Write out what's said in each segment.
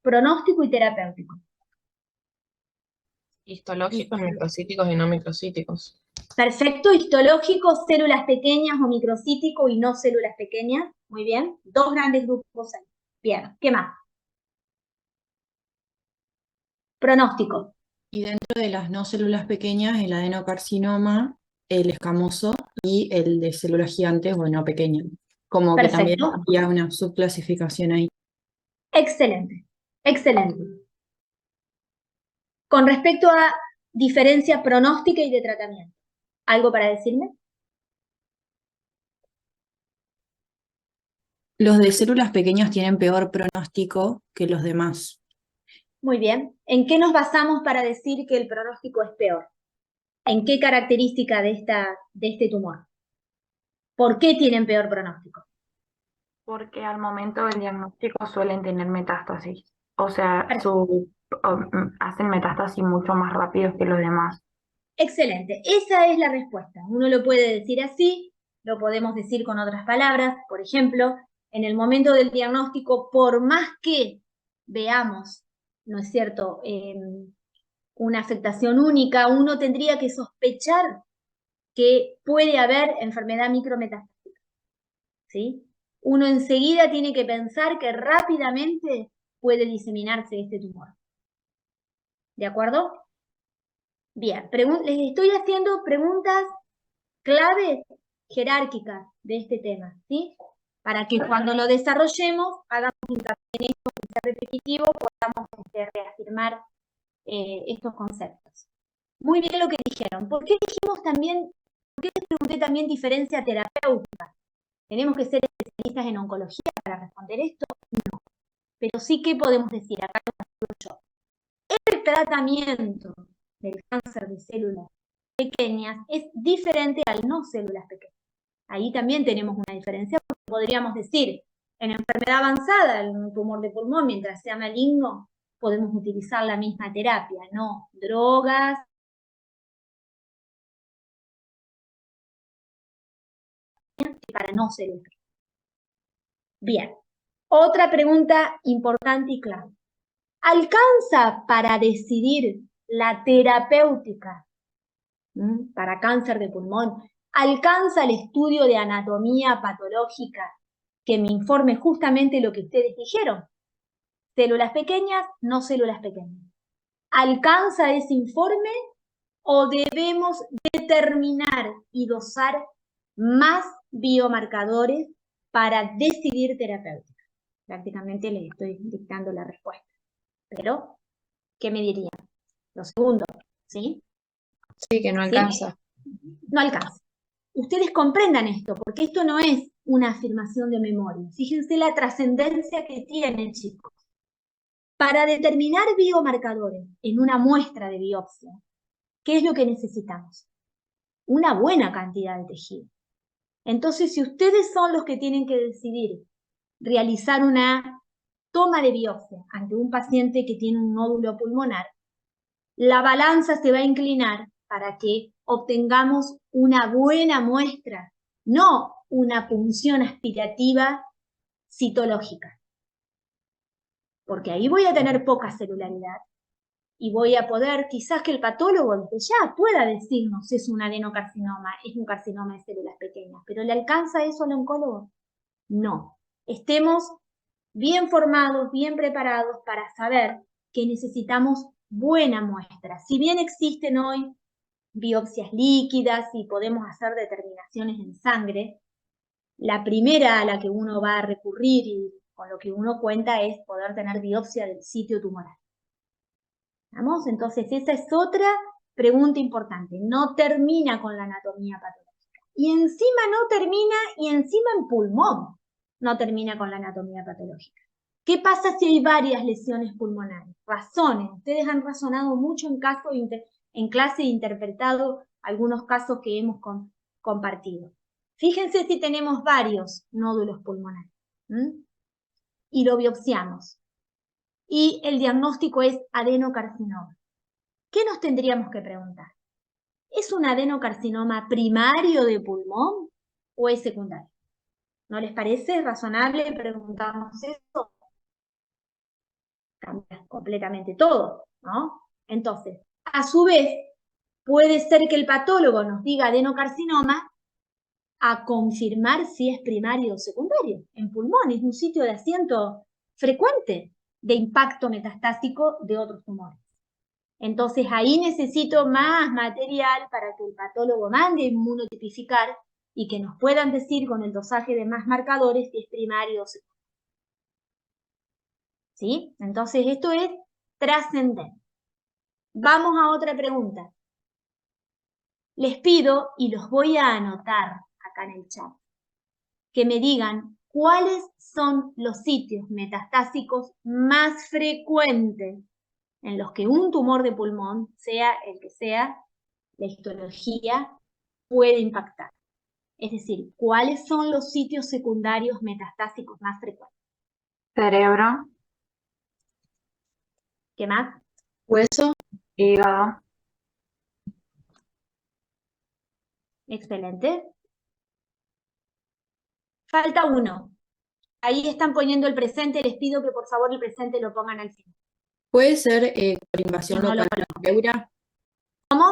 pronóstico y terapéutico. Histológicos, microcíticos y no microcíticos. Perfecto, histológico, células pequeñas o microcítico y no células pequeñas. Muy bien, dos grandes grupos ahí. Bien, ¿qué más? Pronóstico. Y dentro de las no células pequeñas, el adenocarcinoma, el escamoso y el de células gigantes o no pequeñas. Como que también Perfecto, había una subclasificación ahí. excelente, excelente. Con respecto a diferencia pronóstica y de tratamiento, ¿algo para decirme? Los de células pequeñas tienen peor pronóstico que los demás. Muy bien. ¿En qué nos basamos para decir que el pronóstico es peor? ¿En qué característica de este tumor? ¿Por qué tienen peor pronóstico? Porque al momento del diagnóstico suelen tener metástasis. O sea, hacen metástasis mucho más rápido que los demás. Excelente, esa es la respuesta. Uno lo puede decir así, lo podemos decir con otras palabras. Por ejemplo, en el momento del diagnóstico, por más que veamos, ¿no es cierto?, una afectación única, uno tendría que sospechar que puede haber enfermedad micrometastásica, ¿sí? Uno enseguida tiene que pensar que rápidamente puede diseminarse este tumor. ¿De acuerdo? Bien, les estoy haciendo preguntas claves jerárquicas de este tema, ¿sí? Para que cuando lo desarrollemos, hagamos hincapié en esto, que sea repetitivo, podamos reafirmar estos conceptos. Muy bien lo que dijeron. ¿Por qué les pregunté también diferencia terapéutica? ¿Tenemos que ser especialistas en oncología para responder esto? No. Pero sí que podemos decir, acá lo digo yo, el tratamiento del cáncer de células pequeñas es diferente al no células pequeñas. Ahí también tenemos una diferencia, porque podríamos decir, en enfermedad avanzada, en un tumor de pulmón, mientras sea maligno, podemos utilizar la misma terapia, no drogas, para no ser útil. Bien, otra pregunta importante y clave. ¿Alcanza para decidir la terapéutica para cáncer de pulmón? ¿Alcanza el estudio de anatomía patológica que me informe justamente lo que ustedes dijeron? Células pequeñas, no células pequeñas. ¿Alcanza ese informe o debemos determinar y dosar más biomarcadores para decidir terapéutica? Prácticamente les estoy dictando la respuesta. Pero, ¿qué me dirían? Lo segundo, ¿sí? Sí, que no alcanza. ¿Sí? No alcanza. Ustedes comprendan esto, porque esto no es una afirmación de memoria. Fíjense la trascendencia que tiene, chicos. Para determinar biomarcadores en una muestra de biopsia, ¿qué es lo que necesitamos? Una buena cantidad de tejido. Entonces, si ustedes son los que tienen que decidir realizar una toma de biopsia ante un paciente que tiene un nódulo pulmonar, la balanza se va a inclinar para que obtengamos una buena muestra, no una punción aspirativa citológica. Porque ahí voy a tener poca celularidad y voy a poder, quizás que el patólogo desde ya pueda decirnos si es un adenocarcinoma, es un carcinoma de células pequeñas, pero ¿le alcanza eso al oncólogo? No. Estemos bien formados, bien preparados para saber que necesitamos buena muestra. Si bien existen hoy biopsias líquidas y podemos hacer determinaciones en sangre, la primera a la que uno va a recurrir y con lo que uno cuenta es poder tener biopsia del sitio tumoral. ¿Vamos? Entonces esa es otra pregunta importante. No termina con la anatomía patológica. Y encima no termina, y encima en pulmón no termina con la anatomía patológica. ¿Qué pasa si hay varias lesiones pulmonares? Razones. Ustedes han razonado mucho en clase e interpretado algunos casos que hemos compartido. Fíjense si tenemos varios nódulos pulmonares y lo biopsiamos. Y el diagnóstico es adenocarcinoma. ¿Qué nos tendríamos que preguntar? ¿Es un adenocarcinoma primario de pulmón o es secundario? ¿No les parece razonable preguntarnos eso? cambia completamente todo, ¿no? Entonces, a su vez, puede ser que el patólogo nos diga adenocarcinoma a confirmar si es primario o secundario. En pulmón es un sitio de asiento frecuente de impacto metastásico de otros tumores. Entonces ahí necesito más material para que el patólogo mande inmunotipificar y que nos puedan decir con el dosaje de más marcadores si es primario o secundario. ¿Sí? Entonces esto es trascendente. Vamos a otra pregunta. Les pido, y los voy a anotar acá en el chat, que me digan cuáles son los sitios metastásicos más frecuentes en los que un tumor de pulmón, sea el que sea, la histología puede impactar. Es decir, ¿cuáles son los sitios secundarios metastásicos más frecuentes? Cerebro, ¿Qué más? Hueso, hígado, Excelente. Falta uno. Ahí están poniendo el presente, les pido que por favor el presente lo pongan al final. Puede ser por invasión No lo local a la pleura. ¿Cómo?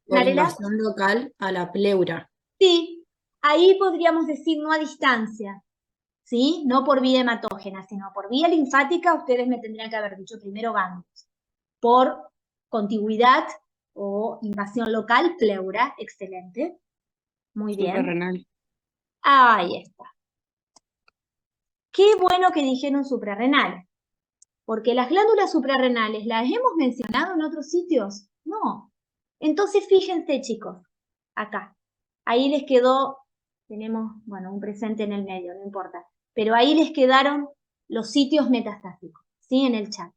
Por ¿Narela? invasión local a la pleura. Sí, ahí podríamos decir no a distancia, ¿sí? No por vía hematógena, sino por vía linfática, ustedes me tendrían que haber dicho primero ganglios. Por contigüidad o invasión local, pleura, excelente. Muy bien. suprarrenal. Ahí está. Qué bueno que dijeron suprarrenales, porque las glándulas suprarrenales, ¿las hemos mencionado en otros sitios? No. Entonces, fíjense, chicos, acá. Ahí les quedó, tenemos, bueno, un presente en el medio, no importa, pero ahí les quedaron los sitios metastásicos, ¿sí? En el chat.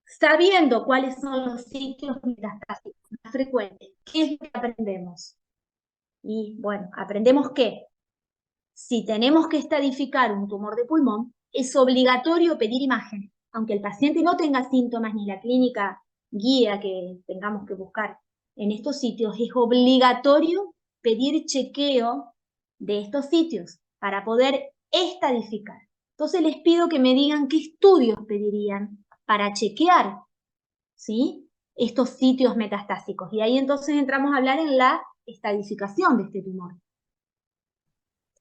Sabiendo cuáles son los sitios metastásicos más frecuentes, ¿qué es lo que aprendemos? Y bueno, aprendemos que si tenemos que estadificar un tumor de pulmón, es obligatorio pedir imágenes, aunque el paciente no tenga síntomas ni la clínica guía que tengamos que buscar en estos sitios, es obligatorio pedir chequeo de estos sitios para poder estadificar. Entonces les pido que me digan qué estudios pedirían para chequear, ¿sí?, estos sitios metastásicos. Y ahí entonces entramos a hablar en la estadificación de este tumor.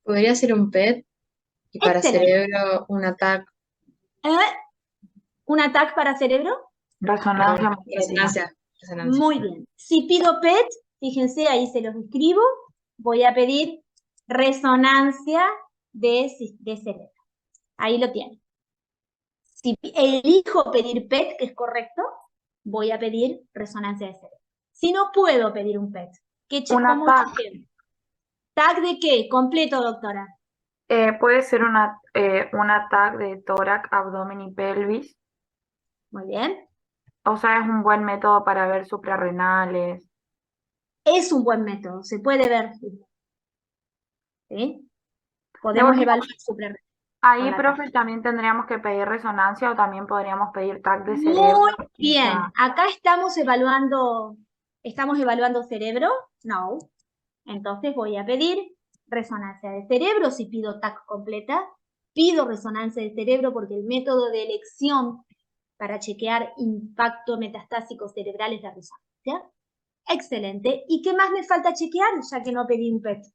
Podría ser un PET y para Excelente. cerebro un ATAC. ¿Un ataque para cerebro? resonancia magnética. Resonancia. Muy bien. Si pido PET, fíjense, ahí se los escribo, voy a pedir resonancia de cerebro. Ahí lo tienen. Si elijo pedir PET, que es correcto, voy a pedir resonancia de cerebro. Si no puedo pedir un PET, ¿cómo chequeo? ¿TAC de qué? Completo, doctora. Puede ser un TAC de tórax, abdomen y pelvis. Muy bien. O sea, es un buen método para ver suprarrenales. Es un buen método, se puede ver. ¿Sí? De Podemos última, evaluar suprarrenal. ahí, Hola, profe, también tendríamos que pedir resonancia o también podríamos pedir TAC de cerebro. Muy bien. Acá estamos evaluando cerebro. No. Entonces voy a pedir resonancia de cerebro. Si pido TAC completa, pido resonancia de cerebro porque el método de elección para chequear impacto metastásico cerebral es la resonancia. Excelente. ¿Y qué más me falta chequear ya que no pedí un PET?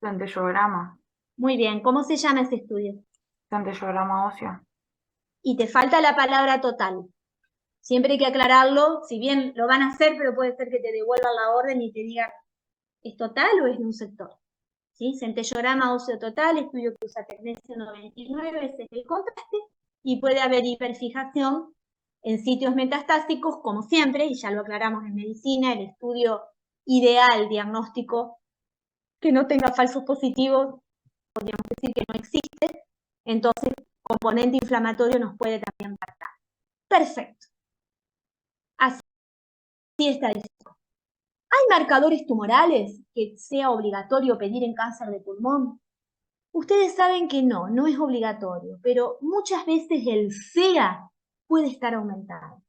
Centellograma. Muy bien. ¿Cómo se llama ese estudio? Centellograma óseo. Y te falta la palabra total. Siempre hay que aclararlo, si bien lo van a hacer, pero puede ser que te devuelvan la orden y te digan, ¿es total o es de un sector? ¿Sí? Centellograma óseo total, estudio que usa tecnesio 99, ese es el contraste, y puede haber hiperfijación en sitios metastásicos, como siempre, y ya lo aclaramos en medicina, el estudio ideal diagnóstico que no tenga falsos positivos, podríamos decir que no existe, entonces componente inflamatorio nos puede también marcar. Perfecto. Así está. ¿Hay marcadores tumorales que sea obligatorio pedir en cáncer de pulmón? Ustedes saben que no es obligatorio, pero muchas veces el CEA puede estar aumentado.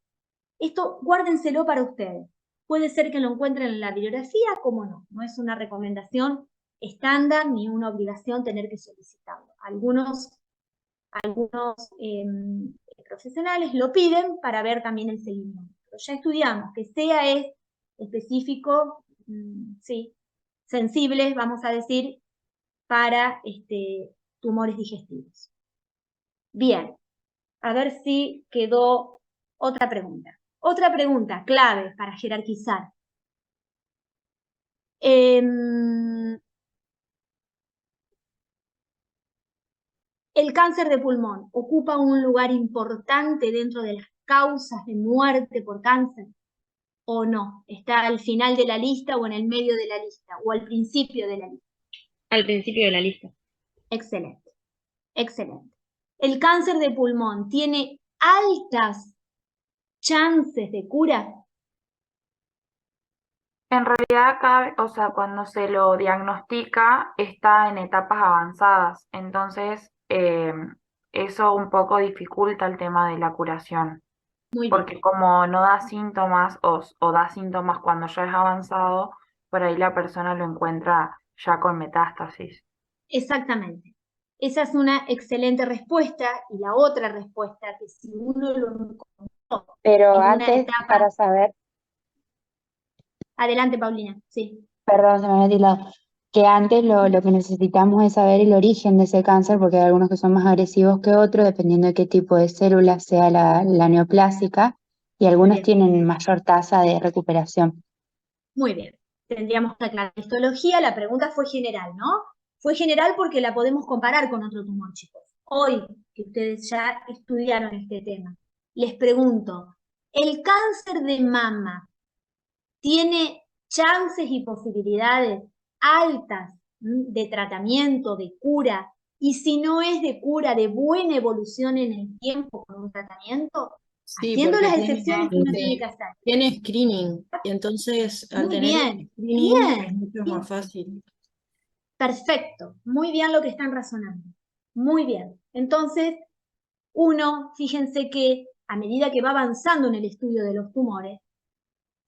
Esto guárdenselo para ustedes. Puede ser que lo encuentren en la bibliografía, como no. No es una recomendación estándar ni una obligación tener que solicitarlo. Algunos Algunos profesionales lo piden para ver también el seguimiento. Pero ya estudiamos que sea es específico, sí, sensibles, vamos a decir, para tumores digestivos. Bien, a ver si quedó otra pregunta. Otra pregunta clave para jerarquizar. ¿El cáncer de pulmón ocupa un lugar importante dentro de las causas de muerte por cáncer o no? ¿Está al final de la lista o en el medio de la lista o al principio de la lista? Al principio de la lista. Excelente, excelente. ¿El cáncer de pulmón tiene altas chances de cura? En realidad, o sea, cuando se lo diagnostica, está en etapas avanzadas. Entonces, eso un poco dificulta el tema de la curación. Muy bien, Porque como no da síntomas o da síntomas cuando ya es avanzado, por ahí la persona lo encuentra ya con metástasis. exactamente. Esa es una excelente respuesta y la otra respuesta que si uno lo encontró Pero en una antes, etapa... para saber, Adelante, Paulina, sí. perdón, se me había tilado, que antes lo que necesitamos es saber el origen de ese cáncer, porque hay algunos que son más agresivos que otros, dependiendo de qué tipo de célula sea la neoplásica, y Muy algunos bien, tienen mayor tasa de recuperación. muy bien. Tendríamos que aclarar la histología. La pregunta fue general, ¿no? Fue general porque la podemos comparar con otro tumor, chicos. Hoy, que ustedes ya estudiaron este tema, les pregunto, ¿el cáncer de mama tiene chances y posibilidades altas de tratamiento, de cura? Y si no es de cura, de buena evolución en el tiempo con un tratamiento, Sí, haciendo porque las excepciones que uno tiene que hacer. tiene screening. Y entonces, al Muy tener el bien, screening, es bien, mucho bien. más fácil. Perfecto, muy bien lo que están razonando. Muy bien. Entonces, uno, fíjense que a medida que va avanzando en el estudio de los tumores,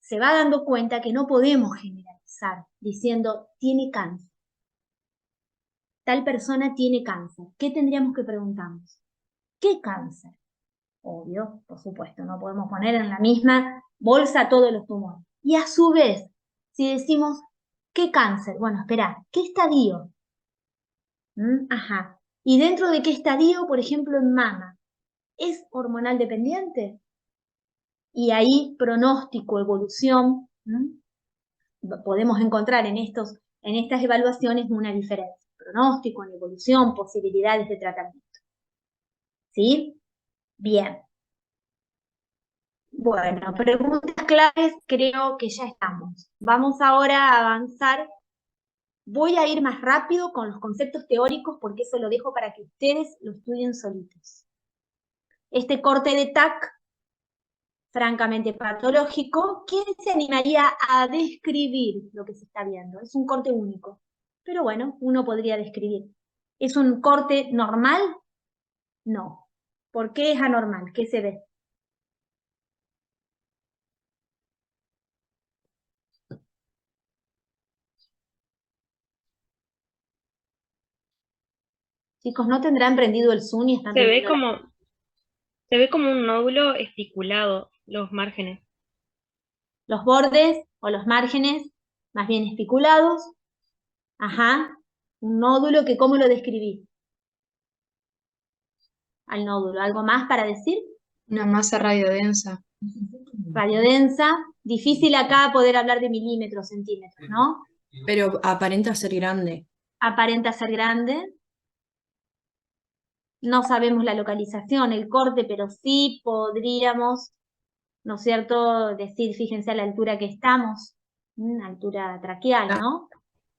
se va dando cuenta que no podemos generalizar diciendo tiene cáncer. Tal persona tiene cáncer. ¿Qué tendríamos que preguntarnos? ¿Qué cáncer? Obvio, por supuesto, no podemos poner en la misma bolsa todos los tumores. Y a su vez, si decimos, ¿qué cáncer? Bueno, espera, ¿qué estadio? Ajá. ¿Y dentro de qué estadio, por ejemplo, en mama? ¿Es hormonal dependiente? Y ahí pronóstico, evolución, podemos encontrar en estas evaluaciones una diferencia. Pronóstico, en evolución, posibilidades de tratamiento. ¿Sí? Bien. Bueno, preguntas claves creo que ya estamos. Vamos ahora a avanzar. Voy a ir más rápido con los conceptos teóricos porque eso lo dejo para que ustedes lo estudien solitos. Este corte de TAC, francamente patológico, ¿quién se animaría a describir lo que se está viendo? Es un corte único, pero bueno, uno podría describir. ¿Es un corte normal? No. ¿Por qué es anormal? ¿Qué se ve? Chicos, ¿no tendrán prendido el Zoom y están Se ve teniendo como, se ve como un nódulo esticulado, los márgenes. los bordes o los márgenes más bien espiculados? Ajá. Un nódulo que, ¿cómo lo describí? Al nódulo. ¿Algo más para decir? Una masa radiodensa. Radiodensa. Difícil acá poder hablar de milímetros, centímetros, ¿no? Pero aparenta ser grande. Aparenta ser grande. No sabemos la localización, el corte, pero sí podríamos, ¿no es cierto?, decir, fíjense a la altura que estamos, altura traqueal, Ta- ¿no?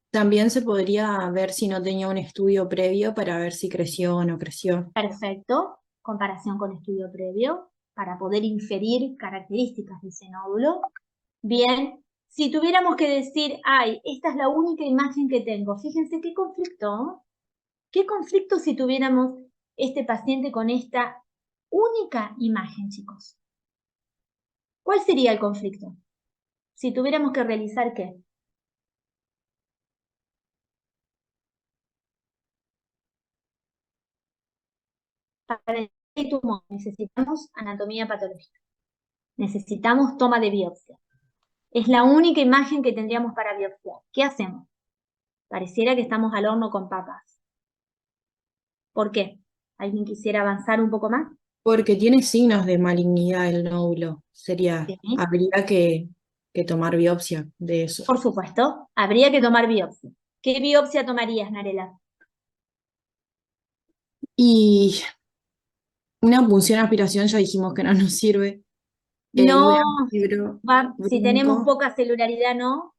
También se podría ver si no tenía un estudio previo para ver si creció o no creció. Perfecto. Comparación con estudio previo para poder inferir características de ese nódulo. Bien, si tuviéramos que decir, ay, esta es la única imagen que tengo, fíjense qué conflicto, ¿no? ¿Qué conflicto si tuviéramos este paciente con esta única imagen, chicos? ¿Cuál sería el conflicto? Si tuviéramos que realizar ¿qué? Para el tumor necesitamos anatomía patológica, necesitamos toma de biopsia. Es la única imagen que tendríamos para biopsiar. ¿Qué hacemos? Pareciera que estamos al horno con papas. ¿Por qué? ¿Alguien quisiera avanzar un poco más? Porque tiene signos de malignidad el nódulo. Sí. Habría que tomar biopsia de eso. Por supuesto, habría que tomar biopsia. ¿Qué biopsia tomarías, Narela? Y una punción aspiración ya dijimos que no nos sirve. Y No, una fibro si tenemos bronco. poca celularidad, no.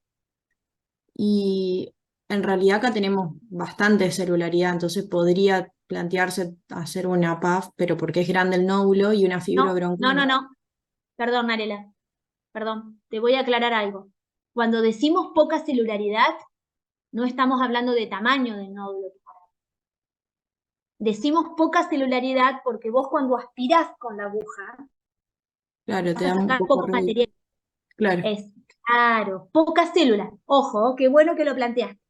Y en realidad acá tenemos bastante celularidad, entonces podría plantearse hacer una PAF, pero porque es grande el nódulo y una fibro No, no, no, bronquial. no. Perdón, Narela. Perdón, te voy a aclarar algo. Cuando decimos poca celularidad, no estamos hablando de tamaño del nódulo. Decimos poca celularidad porque vos cuando aspirás con la aguja, Claro, te vas a da un sacar poco poco ruido. material. Claro, Es claro, pocas células. Ojo, qué bueno que lo planteaste.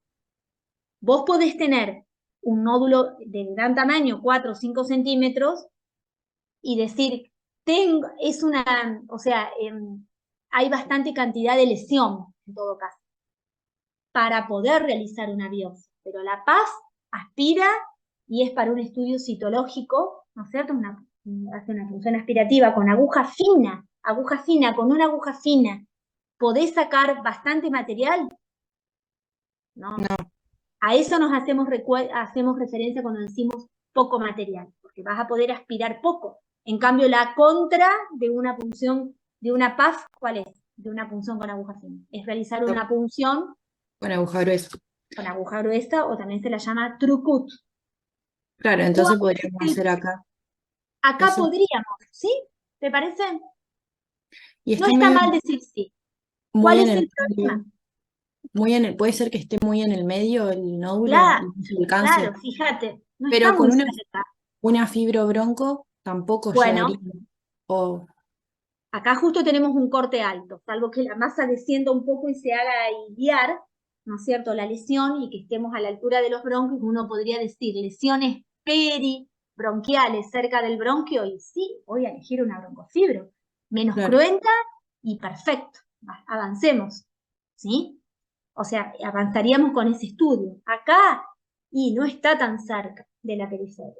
Vos podés tener un nódulo de gran tamaño, 4 o 5 centímetros, y decir, es una, o sea, hay bastante cantidad de lesión, en todo caso, para poder realizar una biopsia. Pero la PAS aspira y es para un estudio citológico, ¿no es cierto? Hace una función aspirativa con aguja fina, con una aguja fina. ¿Podés sacar bastante material? No. A eso nos hacemos referencia cuando decimos poco material, porque vas a poder aspirar poco. En cambio, la contra de una punción, de una PAF, ¿cuál es? De una punción con aguja fina. Es realizar una punción con aguja gruesa. con aguja gruesa o también se la llama trucut. Claro, entonces podríamos hacer acá Acá eso. podríamos, ¿sí? ¿Te parece? Y No está está medio mal decir sí. muy ¿Cuál en es el el problema? puede ser que esté muy en el medio el nódulo, Claro, el cáncer, claro, fíjate, no está pero con muy cerca. una fibro bronco tampoco Bueno, llegaría. O, acá justo tenemos un corte alto, salvo que la masa descienda un poco y se haga iliar, ¿no es cierto?, la lesión y que estemos a la altura de los bronquios, uno podría decir lesiones peribronquiales cerca del bronquio y sí, voy a elegir una broncofibro, menos claro, cruenta y perfecto, avancemos, ¿sí? O sea, avanzaríamos con ese estudio. Acá, y no está tan cerca de la periferia.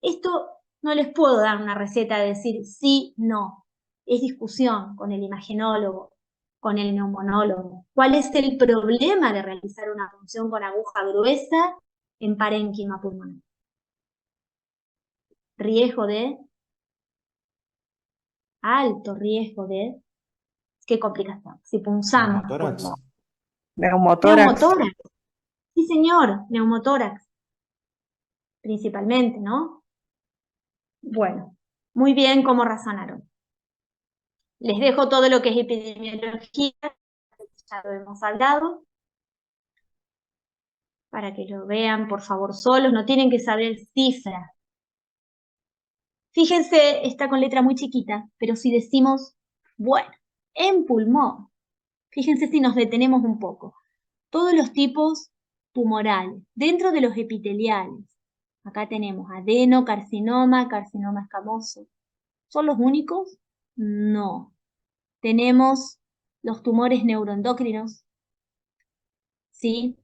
Esto no les puedo dar una receta de decir sí, no. Es discusión con el imagenólogo, con el neumonólogo. ¿Cuál es el problema de realizar una punción con aguja gruesa en parénquima pulmonar? Riesgo de, alto riesgo de, ¿qué complicación? Si punzamos Neumotórax. pulmón. Neumotórax. Neumotórax. Sí, señor, neumotórax, principalmente, ¿no? Bueno, muy bien cómo razonaron. Les dejo todo lo que es epidemiología, ya lo hemos hablado, para que lo vean por favor solos, no tienen que saber cifras. Fíjense, está con letra muy chiquita, pero si decimos, bueno, en pulmón, fíjense si nos detenemos un poco. Todos los tipos tumorales, dentro de los epiteliales, acá tenemos adenocarcinoma, carcinoma escamoso. ¿Son los únicos? No. Tenemos los tumores neuroendocrinos, ¿sí?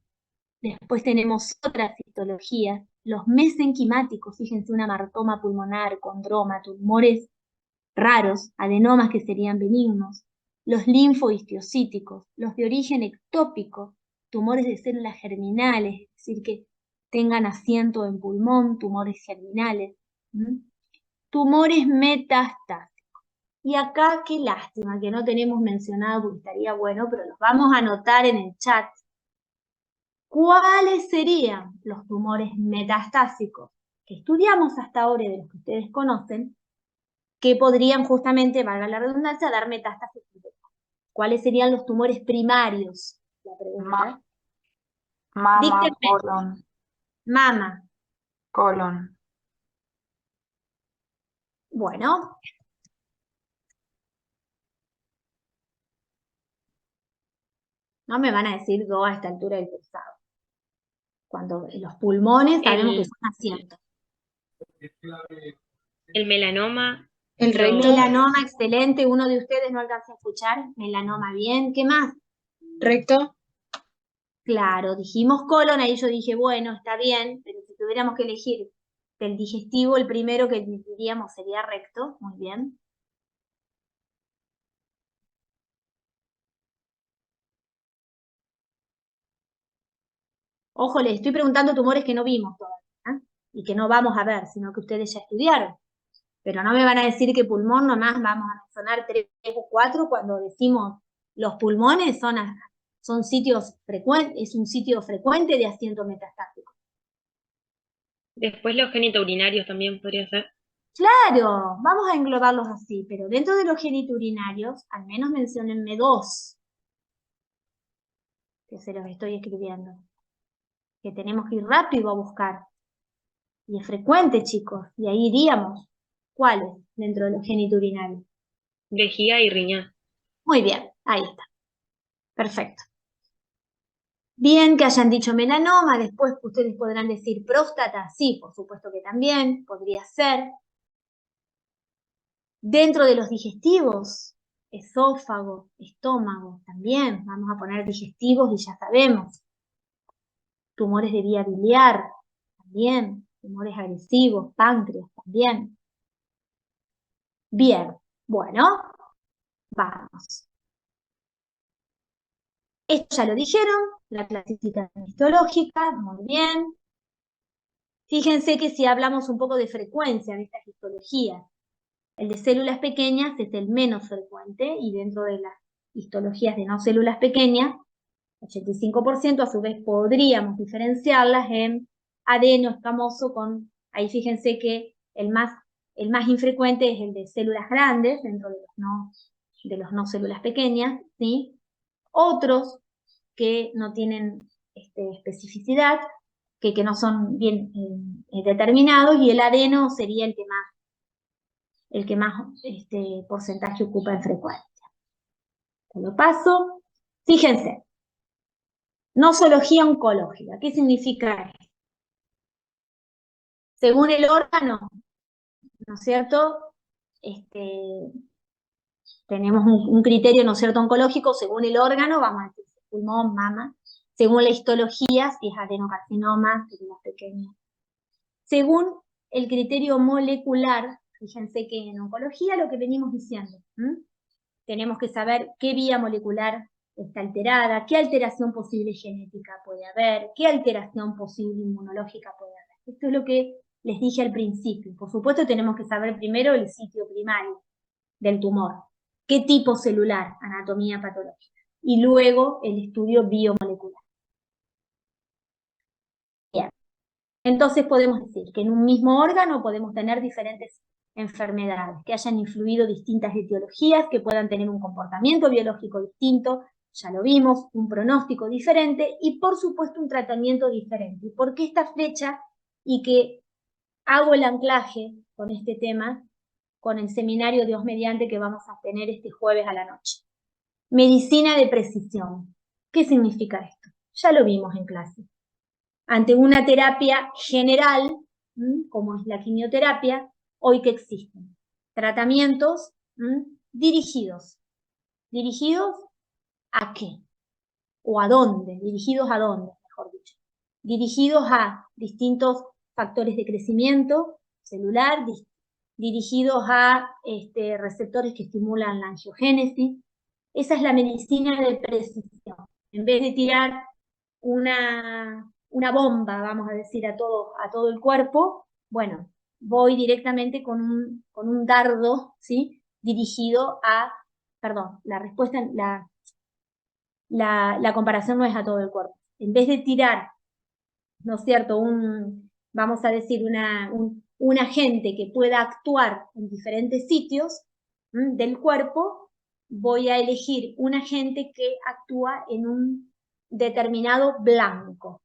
Después tenemos otras histologías, los mesenquimáticos, fíjense, una martoma pulmonar, condroma, tumores raros, adenomas que serían benignos, los linfohistiocíticos, los de origen ectópico, tumores de células germinales, es decir, que tengan asiento en pulmón, tumores germinales, tumores metastáticos. Y acá, qué lástima que no tenemos mencionado, porque estaría bueno, pero los vamos a anotar en el chat. ¿Cuáles serían los tumores metastásicos que estudiamos hasta ahora y de los que ustedes conocen, que podrían justamente, valga la redundancia, dar metástasis? ¿Cuáles serían los tumores primarios? La pregunta. Mama, Díctenme. colon, Mama. colon. Bueno. No me van a decir dos a esta altura del cruzado. Cuando los pulmones sabemos que son asientos. El melanoma, El lo- recto, Melanoma, excelente. Uno de ustedes no alcanza a escuchar. Melanoma, bien. ¿Qué más? recto, Claro, dijimos colon, ahí yo dije, bueno, está bien, pero si tuviéramos que elegir del digestivo, el primero que diríamos sería recto. Muy bien. Ojo, les estoy preguntando tumores que no vimos todavía, ¿ah? Y que no vamos a ver, sino que ustedes ya estudiaron. Pero no me van a decir que pulmón nomás vamos a mencionar 3 o 4 cuando decimos los pulmones son sitios frecuentes, es un sitio frecuente de asiento metastático. después los genitourinarios también podría ser. Claro, vamos a englobarlos así, pero dentro de los genitourinarios, al menos menciónenme 2, que se los estoy escribiendo, que tenemos que ir rápido a buscar. Y es frecuente, chicos, y ahí iríamos. ¿Cuáles dentro de los genitourinarios? Vejiga y riñón. Muy bien, ahí está. Perfecto. Bien que hayan dicho melanoma, después ustedes podrán decir próstata, sí, por supuesto que también, podría ser. Dentro de los digestivos, esófago, estómago, también vamos a poner digestivos y ya sabemos. Tumores de vía biliar, también. Tumores agresivos, páncreas, también. Bien, bueno, vamos. Esto ya lo dijeron, la clasificación histológica, muy bien. Fíjense que si hablamos un poco de frecuencia de estas histologías, el de células pequeñas es el menos frecuente y dentro de las histologías de no células pequeñas, 85%, a su vez podríamos diferenciarlas en adeno escamoso ahí fíjense que el más infrecuente es el de células grandes dentro de los no células pequeñas, ¿sí? Otros que no tienen especificidad, que no son bien determinados, y el adeno sería el que más porcentaje ocupa en frecuencia. Te lo paso. Fíjense, nosología oncológica. ¿Qué significa esto? Según el órgano, ¿no es cierto? Tenemos un criterio, ¿no es cierto?, oncológico. Según el órgano, vamos a decir pulmón, mama. Según la histología, si es adenocarcinoma, células pequeñas. Según el criterio molecular, fíjense que en oncología lo que venimos diciendo, tenemos que saber qué vía molecular está alterada, qué alteración posible genética puede haber, qué alteración posible inmunológica puede haber. Esto es lo que les dije al principio. Por supuesto tenemos que saber primero el sitio primario del tumor, qué tipo celular, anatomía patológica, y luego el estudio biomolecular. Bien. Entonces podemos decir que en un mismo órgano podemos tener diferentes enfermedades que hayan influido distintas etiologías, que puedan tener un comportamiento biológico distinto, ya lo vimos, un pronóstico diferente y por supuesto un tratamiento diferente. ¿Y por qué esta fecha? Y que hago el anclaje con este tema, con el seminario Dios mediante que vamos a tener este jueves a la noche. Medicina de precisión. ¿Qué significa esto? Ya lo vimos en clase. Ante una terapia general, como es la quimioterapia, hoy que existen tratamientos dirigidos. ¿Dirigidos a qué? ¿O a dónde? ¿Dirigidos a dónde, mejor dicho? Dirigidos a distintos factores de crecimiento celular, dirigidos a receptores que estimulan la angiogénesis. Esa es la medicina de precisión. En vez de tirar una bomba, vamos a decir, a todo el cuerpo, bueno, voy directamente con un dardo, ¿sí? Dirigido a, perdón, la respuesta, la comparación no es a todo el cuerpo. En vez de tirar, ¿no es cierto?, vamos a decir, un agente que pueda actuar en diferentes sitios del cuerpo, voy a elegir un agente que actúa en un determinado blanco.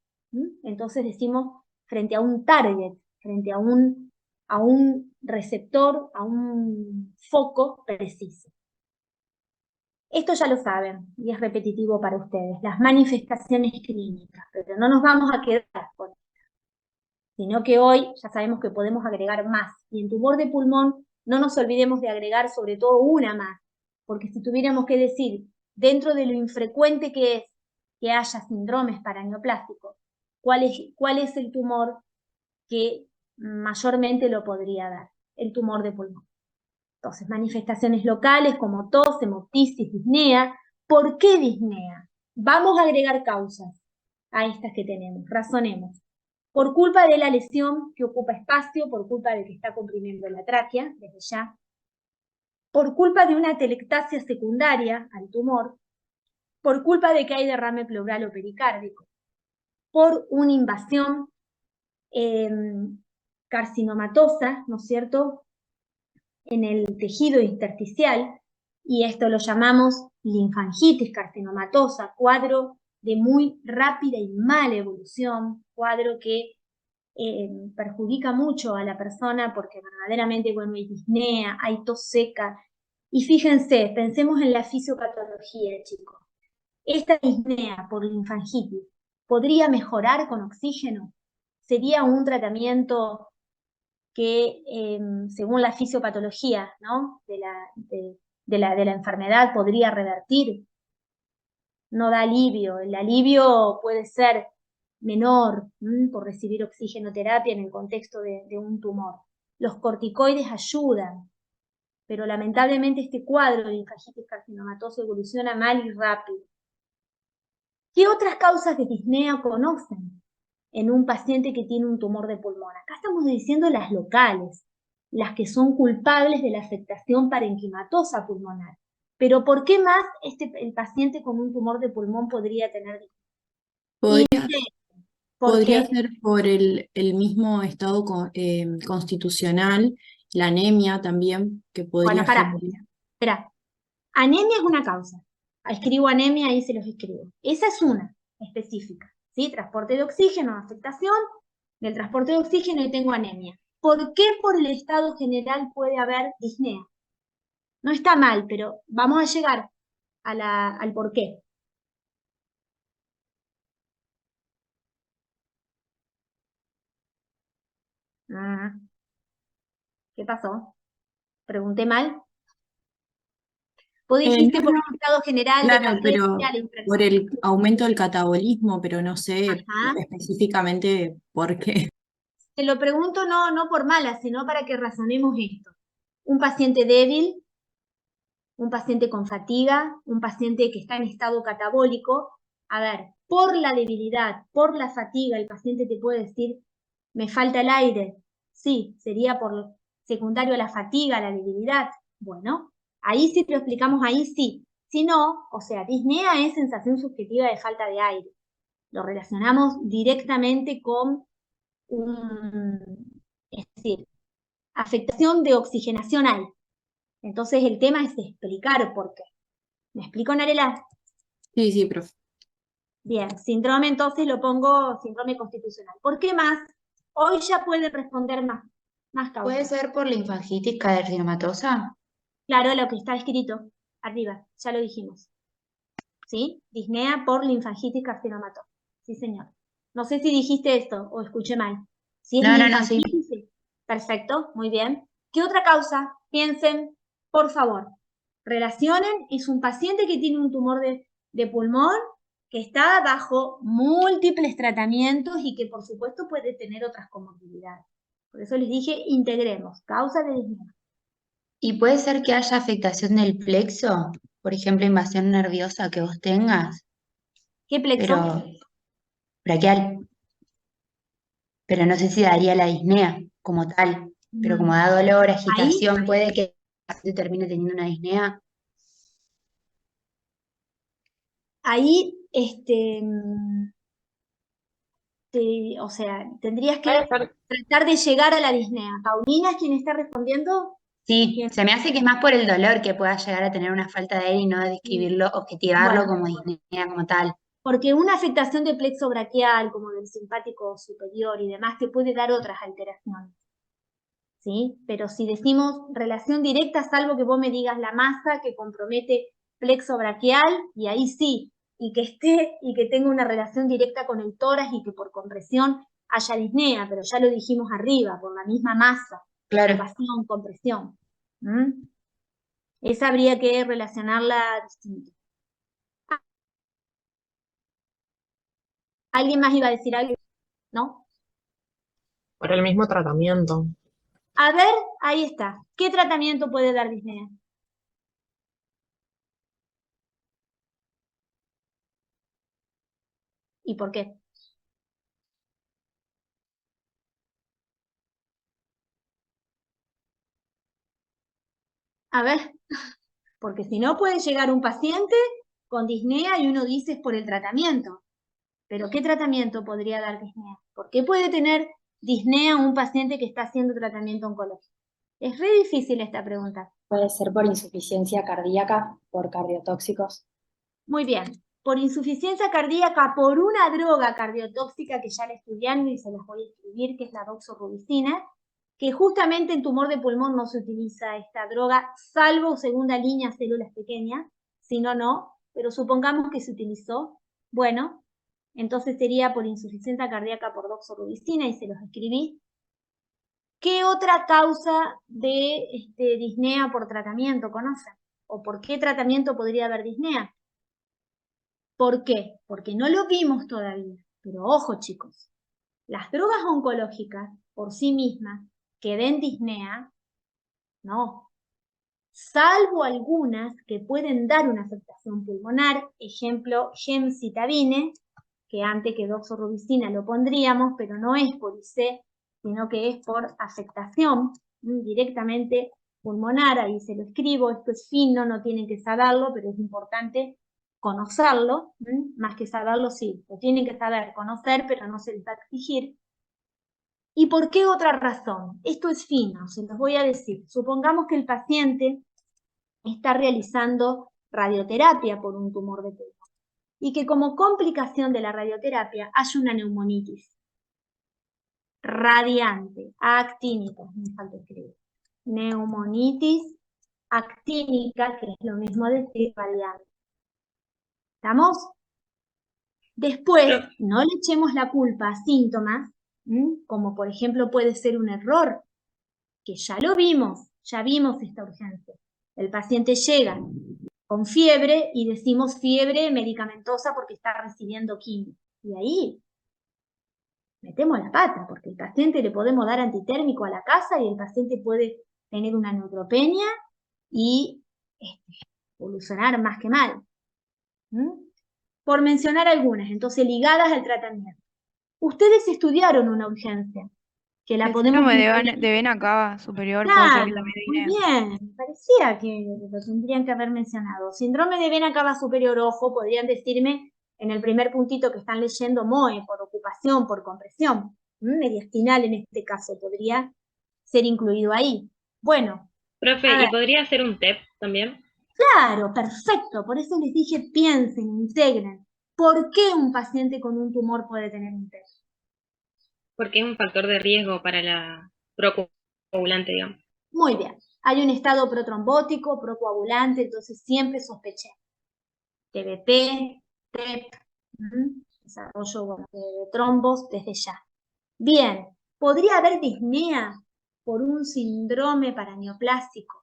Entonces decimos frente a un target, frente a un receptor, a un foco preciso. Esto ya lo saben y es repetitivo para ustedes, las manifestaciones clínicas, pero no nos vamos a quedar con esto, sino que hoy ya sabemos que podemos agregar más. Y en tumor de pulmón no nos olvidemos de agregar sobre todo una más, porque si tuviéramos que decir, dentro de lo infrecuente que es que haya síndromes paraneoplásticos, ¿cuál es el tumor que mayormente lo podría dar? El tumor de pulmón. Entonces, manifestaciones locales como tos, hemoptisis, disnea. ¿Por qué disnea? Vamos a agregar causas a estas que tenemos. Razonemos. Por culpa de la lesión que ocupa espacio, por culpa de que está comprimiendo la tráquea, desde ya. Por culpa de una telectasia secundaria al tumor. Por culpa de que hay derrame pleural o pericárdico. Por una invasión carcinomatosa, ¿no es cierto?, en el tejido intersticial, y esto lo llamamos linfangitis carcinomatosa, cuadro de muy rápida y mala evolución, cuadro que perjudica mucho a la persona porque verdaderamente, bueno, hay disnea, hay tos seca, y fíjense, pensemos en la fisiopatología, chicos. Esta disnea por linfangitis podría mejorar con oxígeno, sería un tratamiento que según la fisiopatología, ¿no?, de la enfermedad podría revertir. No da alivio. El alivio puede ser menor por recibir oxigenoterapia en el contexto de un tumor. Los corticoides ayudan, pero lamentablemente este cuadro de linfangitis carcinomatosa evoluciona mal y rápido. ¿Qué otras causas de disnea conocen en un paciente que tiene un tumor de pulmón? Acá estamos diciendo las locales, las que son culpables de la afectación parenquimatosa pulmonar. Pero ¿por qué más el paciente con un tumor de pulmón podría tener disnea? Podría ser por el mismo estado constitucional, la anemia también, que podría Bueno, generar. espera. Anemia es una causa. Escribo anemia, ahí se los escribo. Esa es una específica, ¿sí? Transporte de oxígeno, afectación del transporte de oxígeno y tengo anemia. ¿Por qué por el estado general puede haber disnea? No está mal, pero vamos a llegar al por qué. ¿Qué pasó? ¿Pregunté mal? Vos dijiste No, por no, el estado general de claro, caquexia, pero la por infracción. el aumento del catabolismo, pero no sé Ajá. específicamente por qué. Te lo pregunto no por mala, sino para que razonemos esto. Un paciente débil, un paciente con fatiga, un paciente que está en estado catabólico. A ver, por la debilidad, por la fatiga, el paciente te puede decir, me falta el aire. Sí, sería por secundario a la fatiga, a la debilidad. Bueno, ahí sí te lo explicamos, ahí sí. Si no, o sea, disnea es sensación subjetiva de falta de aire. Lo relacionamos directamente con es decir, afectación de oxigenación hay. Entonces el tema es explicar por qué. ¿Me explico, Narela? Sí, profe. Bien, síndrome entonces lo pongo síndrome constitucional. ¿Por qué más? Hoy ya pueden responder más causas. ¿Puede ser por linfangitis carcinomatosa? Claro, lo que está escrito arriba, ya lo dijimos. ¿Sí? Disnea por linfangitis carcinomatosa. Sí, señor. No sé si dijiste esto o escuché mal. Si es No, sí. linfangitis, sí. Perfecto, muy bien. ¿Qué otra causa? Piensen, por favor. Relacionen, es un paciente que tiene un tumor de pulmón que está bajo múltiples tratamientos y que por supuesto puede tener otras comorbilidades. Por eso les dije, integremos, causa de disnea. ¿Y puede ser que haya afectación del plexo? Por ejemplo, invasión nerviosa que vos tengas, ¿Qué plexo? pero braquial. Pero no sé si daría la disnea como tal. Pero como da dolor, agitación, puede que se termine teniendo una disnea. Ahí, o sea, tendrías que tratar de llegar a la disnea. ¿Paulina es quien está respondiendo? Sí, ¿Quién? se me hace que es más por el dolor que pueda llegar a tener una falta de aire y no describirlo, objetivarlo Bueno, como disnea como tal. porque una afectación del plexo braquial, como del simpático superior y demás, te puede dar otras alteraciones. ¿Sí? Pero si decimos relación directa, salvo que vos me digas la masa que compromete plexo braquial, y ahí sí, y que tenga una relación directa con el tórax y que por compresión haya disnea, pero ya lo dijimos arriba, por la misma masa, Claro. ocupación, compresión. Esa habría que relacionarla distinto. ¿Alguien más iba a decir algo? ¿No? Por el mismo tratamiento. A ver, ahí está. ¿Qué tratamiento puede dar disnea? ¿Y por qué? A ver, porque si no puede llegar un paciente con disnea y uno dice es por el tratamiento. Pero ¿qué tratamiento podría dar disnea? ¿Por qué puede tener disnea un paciente que está haciendo tratamiento oncológico? Es re difícil esta pregunta. Puede ser por insuficiencia cardíaca, por cardiotóxicos. Muy bien. Por insuficiencia cardíaca, por una droga cardiotóxica que ya la estudiaron y se las voy a escribir, que es la doxorubicina, que justamente en tumor de pulmón no se utiliza esta droga, salvo segunda línea células pequeñas, si no, no, pero supongamos que se utilizó. Bueno, entonces sería por insuficiencia cardíaca por doxorubicina y se los escribí. ¿Qué otra causa de disnea por tratamiento conocen? ¿O por qué tratamiento podría haber disnea? ¿Por qué? Porque no lo vimos todavía. Pero ojo, chicos, las drogas oncológicas por sí mismas que den disnea, no. Salvo algunas que pueden dar una afectación pulmonar, ejemplo, gemcitabine, que antes que doxorubicina lo pondríamos, pero no es por IC, sino que es por afectación directamente pulmonar. Ahí se lo escribo, esto es fino, no tienen que saberlo, pero es importante conocerlo, más que saberlo, sí, lo tienen que saber, conocer, pero no se les va a exigir. ¿Y por qué otra razón? Esto es fino, se los voy a decir. Supongamos que el paciente está realizando radioterapia por un tumor de pulmón y que como complicación de la radioterapia hay una neumonitis radiante, actínica, me falta escribir. Neumonitis actínica, que es lo mismo decir radiante. ¿Estamos? Después, no le echemos la culpa a síntomas, como por ejemplo puede ser un error, que ya lo vimos, ya vimos esta urgencia. El paciente llega con fiebre y decimos fiebre medicamentosa porque está recibiendo quimio. Y ahí metemos la pata, porque el paciente le podemos dar antitérmico a la casa y el paciente puede tener una neutropenia y evolucionar más que mal. Por mencionar algunas, entonces ligadas al tratamiento. Ustedes estudiaron una urgencia, que la El podemos... síndrome de vena cava superior puede ser que Claro, también muy disnea. bien, me parecía que lo tendrían que haber mencionado. Síndrome de vena cava superior, ojo, podrían decirme en el primer puntito que están leyendo MOE, por ocupación, por compresión. Mediastinal en este caso podría ser incluido ahí. Bueno, Profe, a ¿y ver, podría ser un TEP también? claro, perfecto, por eso les dije piensen, integren. ¿Por qué un paciente con un tumor puede tener un TEP? Porque es un factor de riesgo para la procoagulante, digamos. Muy bien, hay un estado protrombótico, procoagulante, entonces siempre sospeché. TBP, TEP, desarrollo de trombos desde ya. Bien, podría haber disnea por un síndrome paraneoplásico.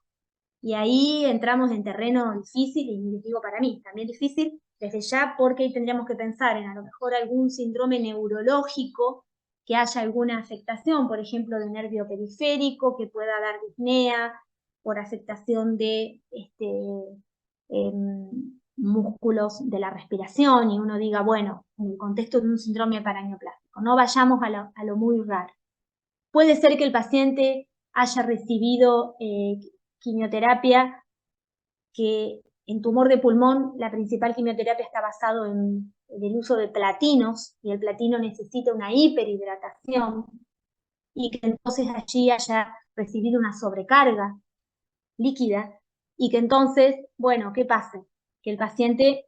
Y ahí entramos en terreno difícil, y les digo para mí, también difícil, desde ya, porque ahí tendríamos que pensar en a lo mejor algún síndrome neurológico que haya alguna afectación, por ejemplo, de nervio periférico, que pueda dar disnea por afectación de músculos de la respiración, y uno diga, bueno, en el contexto de un síndrome paraneoplásico, no vayamos a lo muy raro. Puede ser que el paciente haya recibido quimioterapia, que en tumor de pulmón la principal quimioterapia está basado en el uso de platinos, y el platino necesita una hiperhidratación, y que entonces allí haya recibido una sobrecarga líquida, y que entonces, bueno, ¿qué pasa? Que el paciente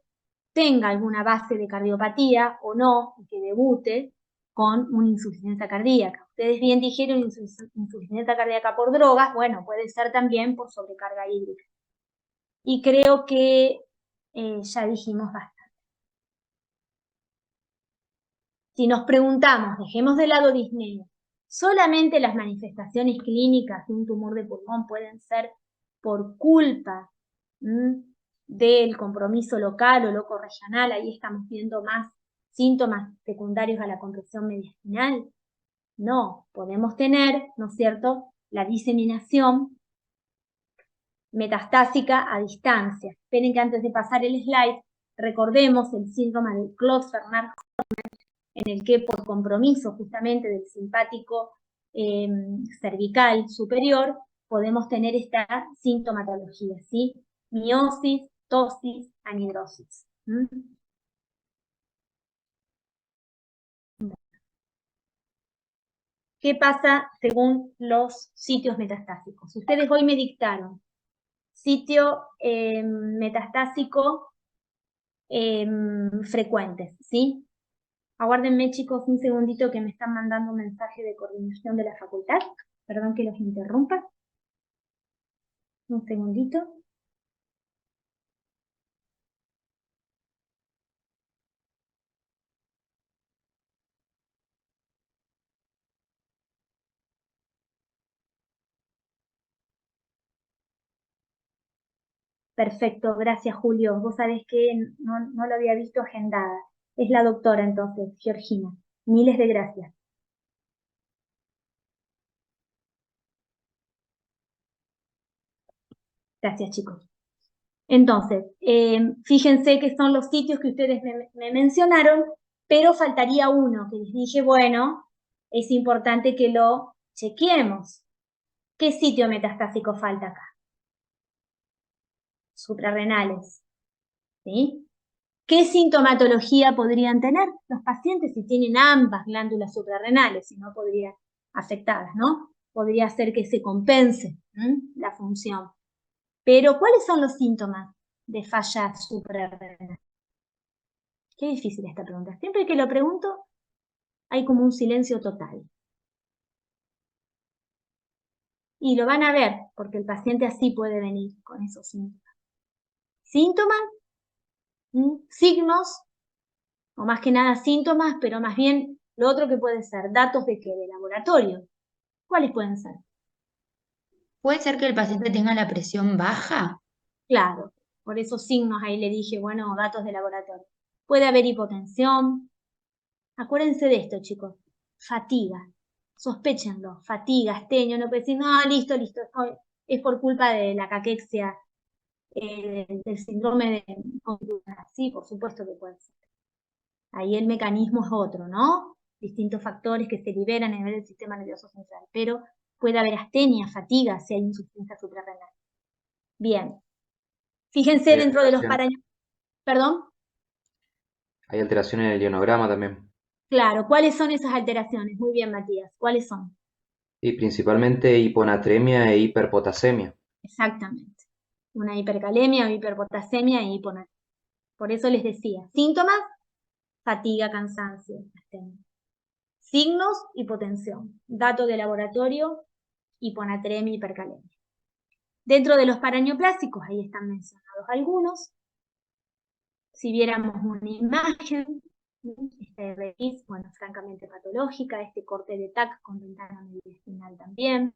tenga alguna base de cardiopatía o no, y que debute con una insuficiencia cardíaca. Ustedes bien dijeron insuficiencia cardíaca por drogas, bueno, puede ser también por sobrecarga hídrica. Y creo que ya dijimos bastante. Si nos preguntamos, dejemos de lado disnea, solamente las manifestaciones clínicas de un tumor de pulmón pueden ser por culpa del compromiso local o loco regional, ahí estamos viendo más síntomas secundarios a la compresión mediastinal. No, podemos tener, ¿no es cierto?, la diseminación metastásica a distancia. Esperen que antes de pasar el slide, recordemos el síndrome de Claude-Bernard, en el que por compromiso justamente del simpático cervical superior, podemos tener esta sintomatología, ¿sí? Miosis, ptosis, anhidrosis. ¿Qué pasa según los sitios metastásicos? Ustedes hoy me dictaron sitio metastásico frecuentes, ¿sí? Aguárdenme, chicos, un segundito que me están mandando un mensaje de coordinación de la facultad. Perdón que los interrumpa. Un segundito. Perfecto, gracias, Julio. Vos sabés que no lo había visto agendada. Es la doctora, entonces, Georgina. Miles de gracias. Gracias, chicos. Entonces, fíjense que son los sitios que ustedes me mencionaron, pero faltaría uno, que les dije, bueno, es importante que lo chequeemos. ¿Qué sitio metastásico falta acá? Suprarrenales, ¿sí? ¿Qué sintomatología podrían tener los pacientes si tienen ambas glándulas suprarrenales, si no podrían afectadas, ¿no? Podría ser que se compense la función. Pero, ¿cuáles son los síntomas de falla suprarrenal? Qué difícil esta pregunta. Siempre que lo pregunto, hay como un silencio total. Y lo van a ver, porque el paciente así puede venir con esos síntomas. Síntomas, signos, o más que nada síntomas, pero más bien lo otro que puede ser, datos de qué, de laboratorio. ¿Cuáles pueden ser? ¿Puede ser que el paciente tenga la presión baja? Claro, por esos signos ahí le dije, bueno, datos de laboratorio. Puede haber hipotensión. Acuérdense de esto, chicos. Fatiga. Sospéchenlo. Fatiga, astenia. No puede decir, no, listo, es por culpa de la caquexia, del síndrome de conducta. Sí, por supuesto que puede ser. Ahí el mecanismo es otro, ¿no? Distintos factores que se liberan a nivel del sistema nervioso central. Pero puede haber astenia, fatiga, si hay insuficiencia suprarrenal. Bien. Fíjense dentro de los paraños. ¿Perdón? Hay alteración en el ionograma también. Claro, ¿cuáles son esas alteraciones? Muy bien, Matías, ¿cuáles son? Y principalmente hiponatremia e hiperpotasemia. Exactamente. Una hipercalemia o hiperpotasemia e hiponatremia. Por eso les decía, síntomas, fatiga, cansancio, astenia. Signos, hipotensión. Dato de laboratorio, hiponatremia, hipercalemia. Dentro de los paraneoplásicos, ahí están mencionados algunos. Si viéramos una imagen, esta RX, bueno, francamente patológica, este corte de TAC con ventana mediastinal también.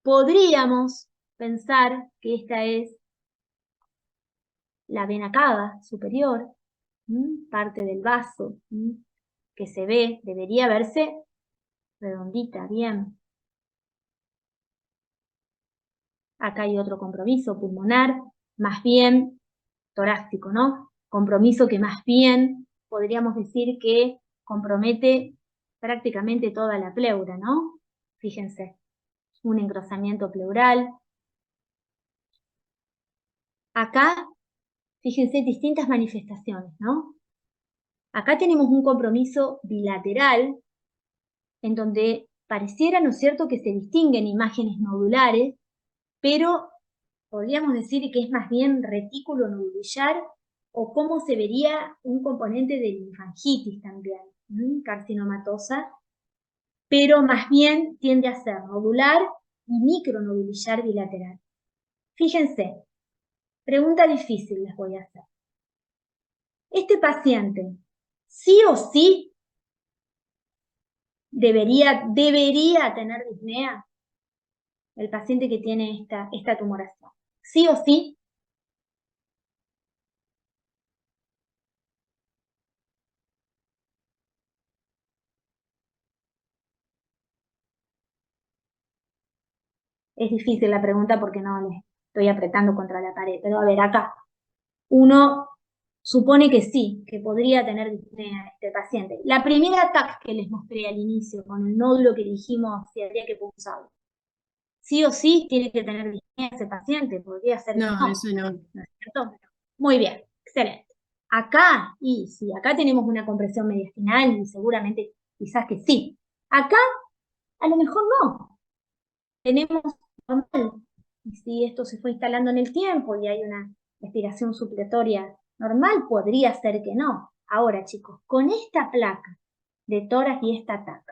Podríamos pensar que esta es la vena cava superior, parte del vaso, que se ve, debería verse redondita, bien. Acá hay otro compromiso pulmonar, más bien torácico, ¿no? Compromiso que más bien podríamos decir que compromete prácticamente toda la pleura, ¿no? Fíjense, un engrosamiento pleural. Acá, fíjense, distintas manifestaciones, ¿no? Acá tenemos un compromiso bilateral, en donde pareciera, ¿no es cierto?, que se distinguen imágenes nodulares, pero podríamos decir que es más bien retículo nodulillar, o cómo se vería un componente de linfangitis también, carcinomatosa, pero más bien tiende a ser nodular y micronodulillar bilateral. Fíjense, pregunta difícil les voy a hacer. Este paciente, sí o sí, debería tener disnea el paciente que tiene esta tumoración. ¿Sí o sí? Es difícil la pregunta porque no le estoy apretando contra la pared, pero a ver, acá uno supone que sí, que podría tener disnea este paciente. La primera TAC que les mostré al inicio, con el nódulo que dijimos si habría que pulsarlo, sí o sí tiene que tener disnea ese paciente, podría ser que No, no, eso no. ¿no es cierto? Muy bien, excelente. Acá, y sí, acá tenemos una compresión mediastinal y seguramente quizás que sí. Acá, a lo mejor no. Tenemos normal. Y si esto se fue instalando en el tiempo y hay una respiración supletoria normal, podría ser que no. Ahora, chicos, con esta placa de tórax y esta TAC,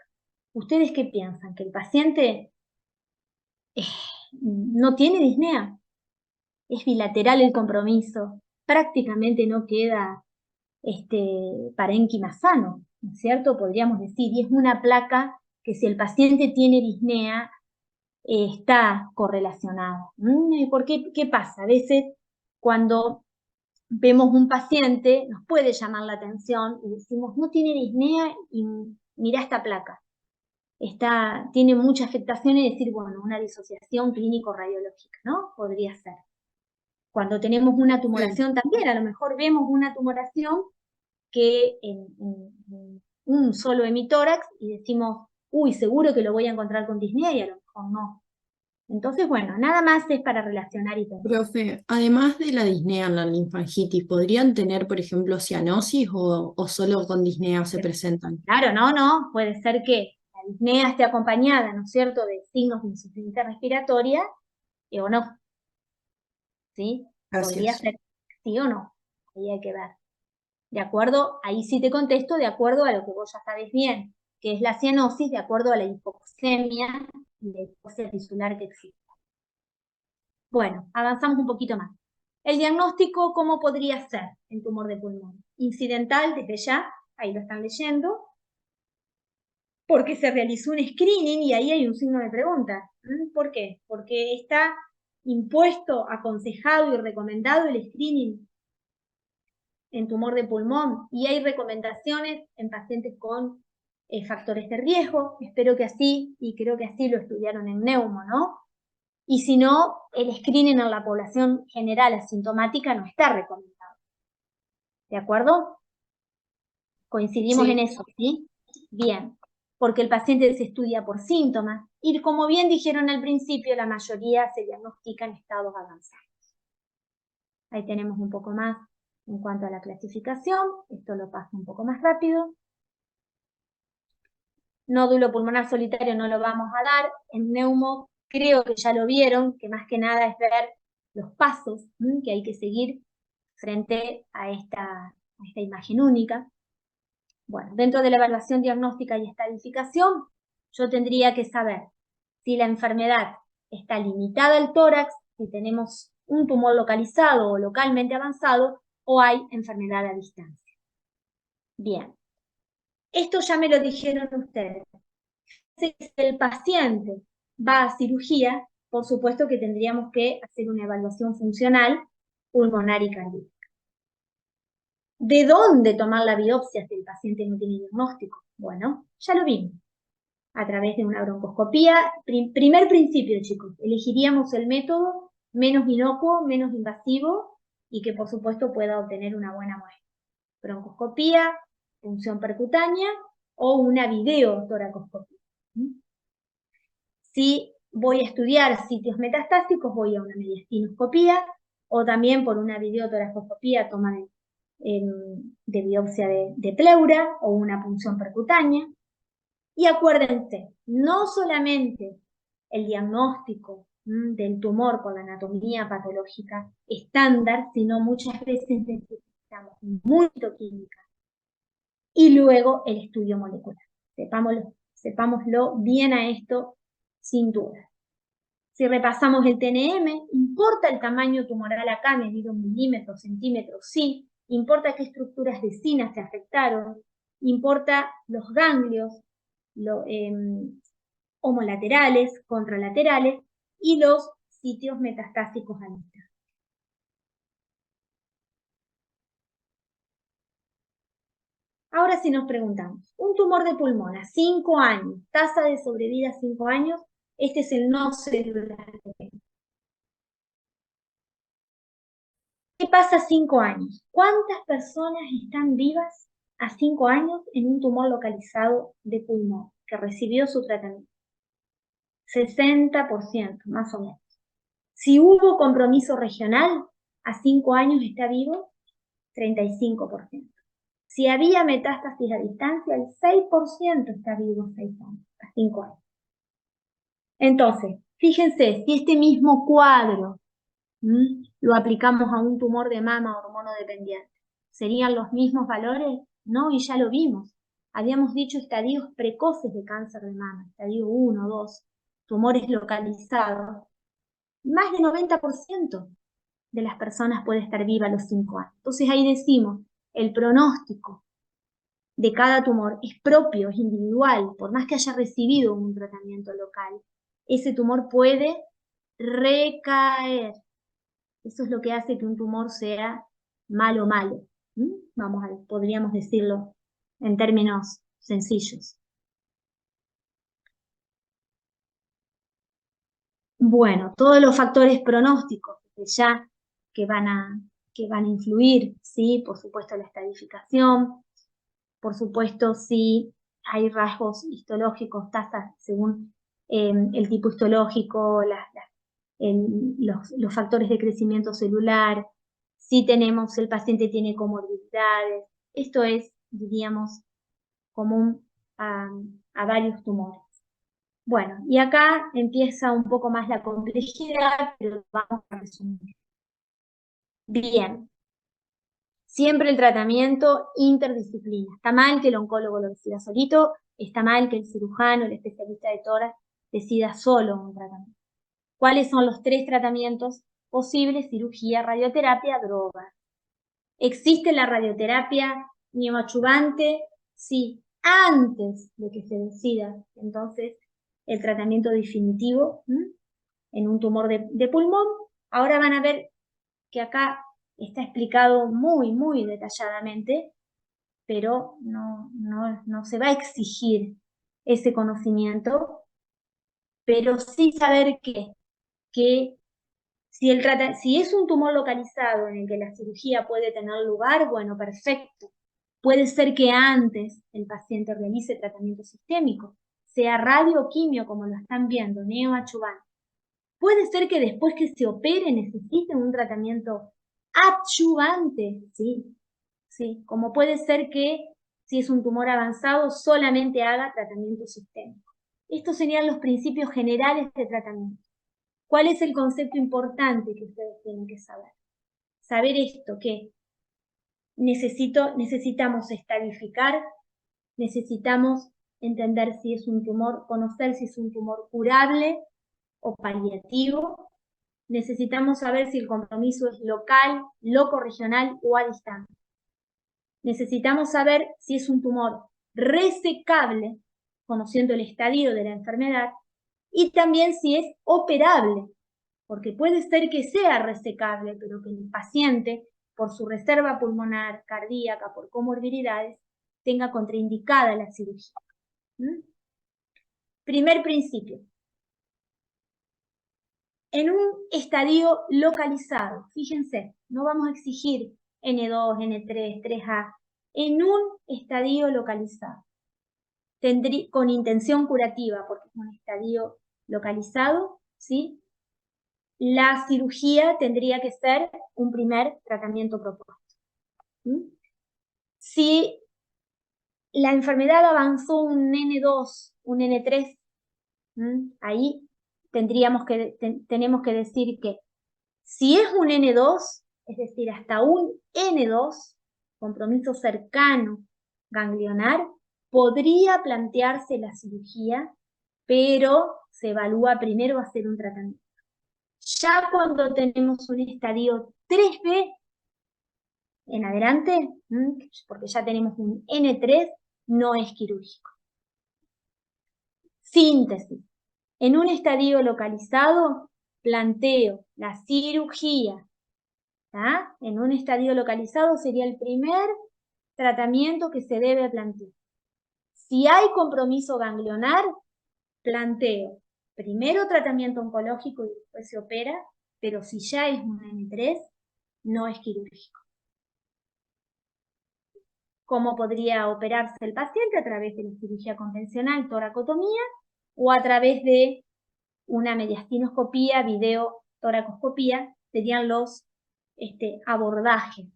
¿ustedes qué piensan? ¿Que el paciente no tiene disnea? ¿Es bilateral el compromiso? Prácticamente no queda parénquima sano, ¿no es cierto? Podríamos decir, y es una placa que si el paciente tiene disnea, está correlacionada. ¿Por qué? ¿Qué pasa? A veces cuando vemos un paciente nos puede llamar la atención y decimos, no tiene disnea y mira esta placa. Tiene mucha afectación y decir, bueno, una disociación clínico-radiológica, ¿no? Podría ser. Cuando tenemos una tumoración también, a lo mejor vemos una tumoración que en un solo hemitórax y decimos, uy, seguro que lo voy a encontrar con disnea y a lo mejor no. Entonces, bueno, nada más es para relacionar y pensar. Profe, además de la disnea en la linfangitis, ¿podrían tener, por ejemplo, cianosis o solo con disnea se presentan? Claro, no, puede ser que la disnea esté acompañada, ¿no es cierto?, de signos de insuficiencia respiratoria o no, ¿sí? Podría Gracias. ser sí o no, ahí hay que ver. De acuerdo, ahí sí te contesto, de acuerdo a lo que vos ya sabés bien, que es la cianosis, de acuerdo a la hipoxemia y la hipoxia tisular que existe. Bueno, avanzamos un poquito más. El diagnóstico, ¿cómo podría ser el tumor de pulmón? Incidental, desde ya, ahí lo están leyendo, porque se realizó un screening y ahí hay un signo de pregunta. ¿Por qué? Porque está impuesto, aconsejado y recomendado el screening en tumor de pulmón y hay recomendaciones en pacientes con factores de riesgo. Espero que así, y creo que así lo estudiaron en Neumo, ¿no? Y si no, el screening en la población general asintomática no está recomendado. ¿De acuerdo? Coincidimos Sí. en eso, ¿sí? Bien, porque el paciente se estudia por síntomas y como bien dijeron al principio, la mayoría se diagnostica en estados avanzados. Ahí tenemos un poco más en cuanto a la clasificación, esto lo paso un poco más rápido. Nódulo pulmonar solitario no lo vamos a dar, en Neumo creo que ya lo vieron, que más que nada es ver los pasos que hay que seguir frente a esta imagen única. Bueno, dentro de la evaluación diagnóstica y estadificación, yo tendría que saber si la enfermedad está limitada al tórax, si tenemos un tumor localizado o localmente avanzado, o hay enfermedad a distancia. Bien, esto ya me lo dijeron ustedes. Si el paciente va a cirugía, por supuesto que tendríamos que hacer una evaluación funcional pulmonar y cardíaca. ¿De dónde tomar la biopsia si el paciente no tiene diagnóstico? Bueno, ya lo vimos. A través de una broncoscopía. Primer principio, chicos, elegiríamos el método menos inocuo, menos invasivo y que por supuesto pueda obtener una buena muestra. Broncoscopía, punción percutánea o una videotoracoscopía. Si voy a estudiar sitios metastásicos, voy a una mediastinoscopía o también por una videotoracoscopía toma de biopsia de pleura o una punción percutánea. Y acuérdense, no solamente el diagnóstico del tumor por la anatomía patológica estándar, sino muchas veces necesitamos muy química y luego el estudio molecular. Sepámoslo bien a esto, sin duda. Si repasamos el TNM, ¿importa el tamaño tumoral acá, medido en milímetros, centímetros? Sí. ¿Importa qué estructuras vecinas se afectaron? ¿Importa los ganglios? homolaterales, contralaterales y los sitios metastásicos a mitad. Ahora si nos preguntamos, un tumor de pulmón a 5 años, tasa de sobrevida a 5 años, este es el no celular. ¿Qué pasa a 5 años? ¿Cuántas personas están vivas a 5 años en un tumor localizado de pulmón que recibió su tratamiento? 60%, más o menos. Si hubo compromiso regional, a 5 años está vivo 35%. Si había metástasis a distancia, el 6% está vivo a 5 años. Entonces, fíjense, si este mismo cuadro lo aplicamos a un tumor de mama hormonodependiente, ¿serían los mismos valores? No, y ya lo vimos. Habíamos dicho estadios precoces de cáncer de mama, estadio 1, 2, tumores localizados. Más del 90% de las personas puede estar viva a los 5 años. Entonces ahí decimos, el pronóstico de cada tumor es propio, es individual, por más que haya recibido un tratamiento local, ese tumor puede recaer. Eso es lo que hace que un tumor sea malo. Podríamos decirlo en términos sencillos. Bueno, todos los factores pronósticos que van a influir, ¿sí? Por supuesto la estadificación, por supuesto si hay rasgos histológicos, tasas según el tipo histológico, los factores de crecimiento celular, si el paciente tiene comorbilidades. Esto es, diríamos, común a varios tumores. Bueno, y acá empieza un poco más la complejidad, pero vamos a resumir. Bien, siempre el tratamiento interdisciplina. Está mal que el oncólogo lo decida solito, está mal que el cirujano, el especialista de tórax, decida solo un tratamiento. ¿Cuáles son los 3 tratamientos posibles? Cirugía, radioterapia, droga. ¿Existe la radioterapia neoadyuvante? Sí, antes de que se decida entonces el tratamiento definitivo en un tumor de pulmón. Ahora van a ver que acá está explicado muy, muy detalladamente, pero no se va a exigir ese conocimiento, pero sí saber que si es un tumor localizado en el que la cirugía puede tener lugar, bueno, perfecto. Puede ser que antes el paciente realice tratamiento sistémico, sea radio o quimio, como lo están viendo, neoadyuvante. Puede ser que después que se opere necesite un tratamiento adyuvante, ¿sí? Sí, como puede ser que si es un tumor avanzado solamente haga tratamiento sistémico. Estos serían los principios generales de tratamiento. ¿Cuál es el concepto importante que ustedes tienen que saber? Saber esto, que necesitamos estadificar, necesitamos entender si es un tumor, conocer si es un tumor curable o paliativo, necesitamos saber si el compromiso es local, locorregional o a distancia. Necesitamos saber si es un tumor resecable, conociendo el estadio de la enfermedad, y también si es operable, porque puede ser que sea resecable, pero que el paciente, por su reserva pulmonar, cardíaca, por comorbilidades, tenga contraindicada la cirugía. Primer principio. En un estadio localizado, fíjense, no vamos a exigir N2, N3, 3A, en un estadio localizado, con intención curativa, porque es un estadio localizado, ¿sí? La cirugía tendría que ser un primer tratamiento propuesto. Si la enfermedad avanzó un N2, un N3, ahí tenemos que decir que si es un N2, es decir, hasta un N2, compromiso cercano ganglionar, podría plantearse la cirugía, pero se evalúa primero hacer un tratamiento. Ya cuando tenemos un estadio 3B en adelante, porque ya tenemos un N3, no es quirúrgico. Síntesis. En un estadio localizado, planteo la cirugía. ¿Tá? En un estadio localizado sería el primer tratamiento que se debe plantear. Si hay compromiso ganglionar, planteo primero tratamiento oncológico y después se opera, pero si ya es un M3, no es quirúrgico. ¿Cómo podría operarse el paciente? A través de la cirugía convencional, toracotomía, o a través de una mediastinoscopía, videotoracoscopía, serían los abordajes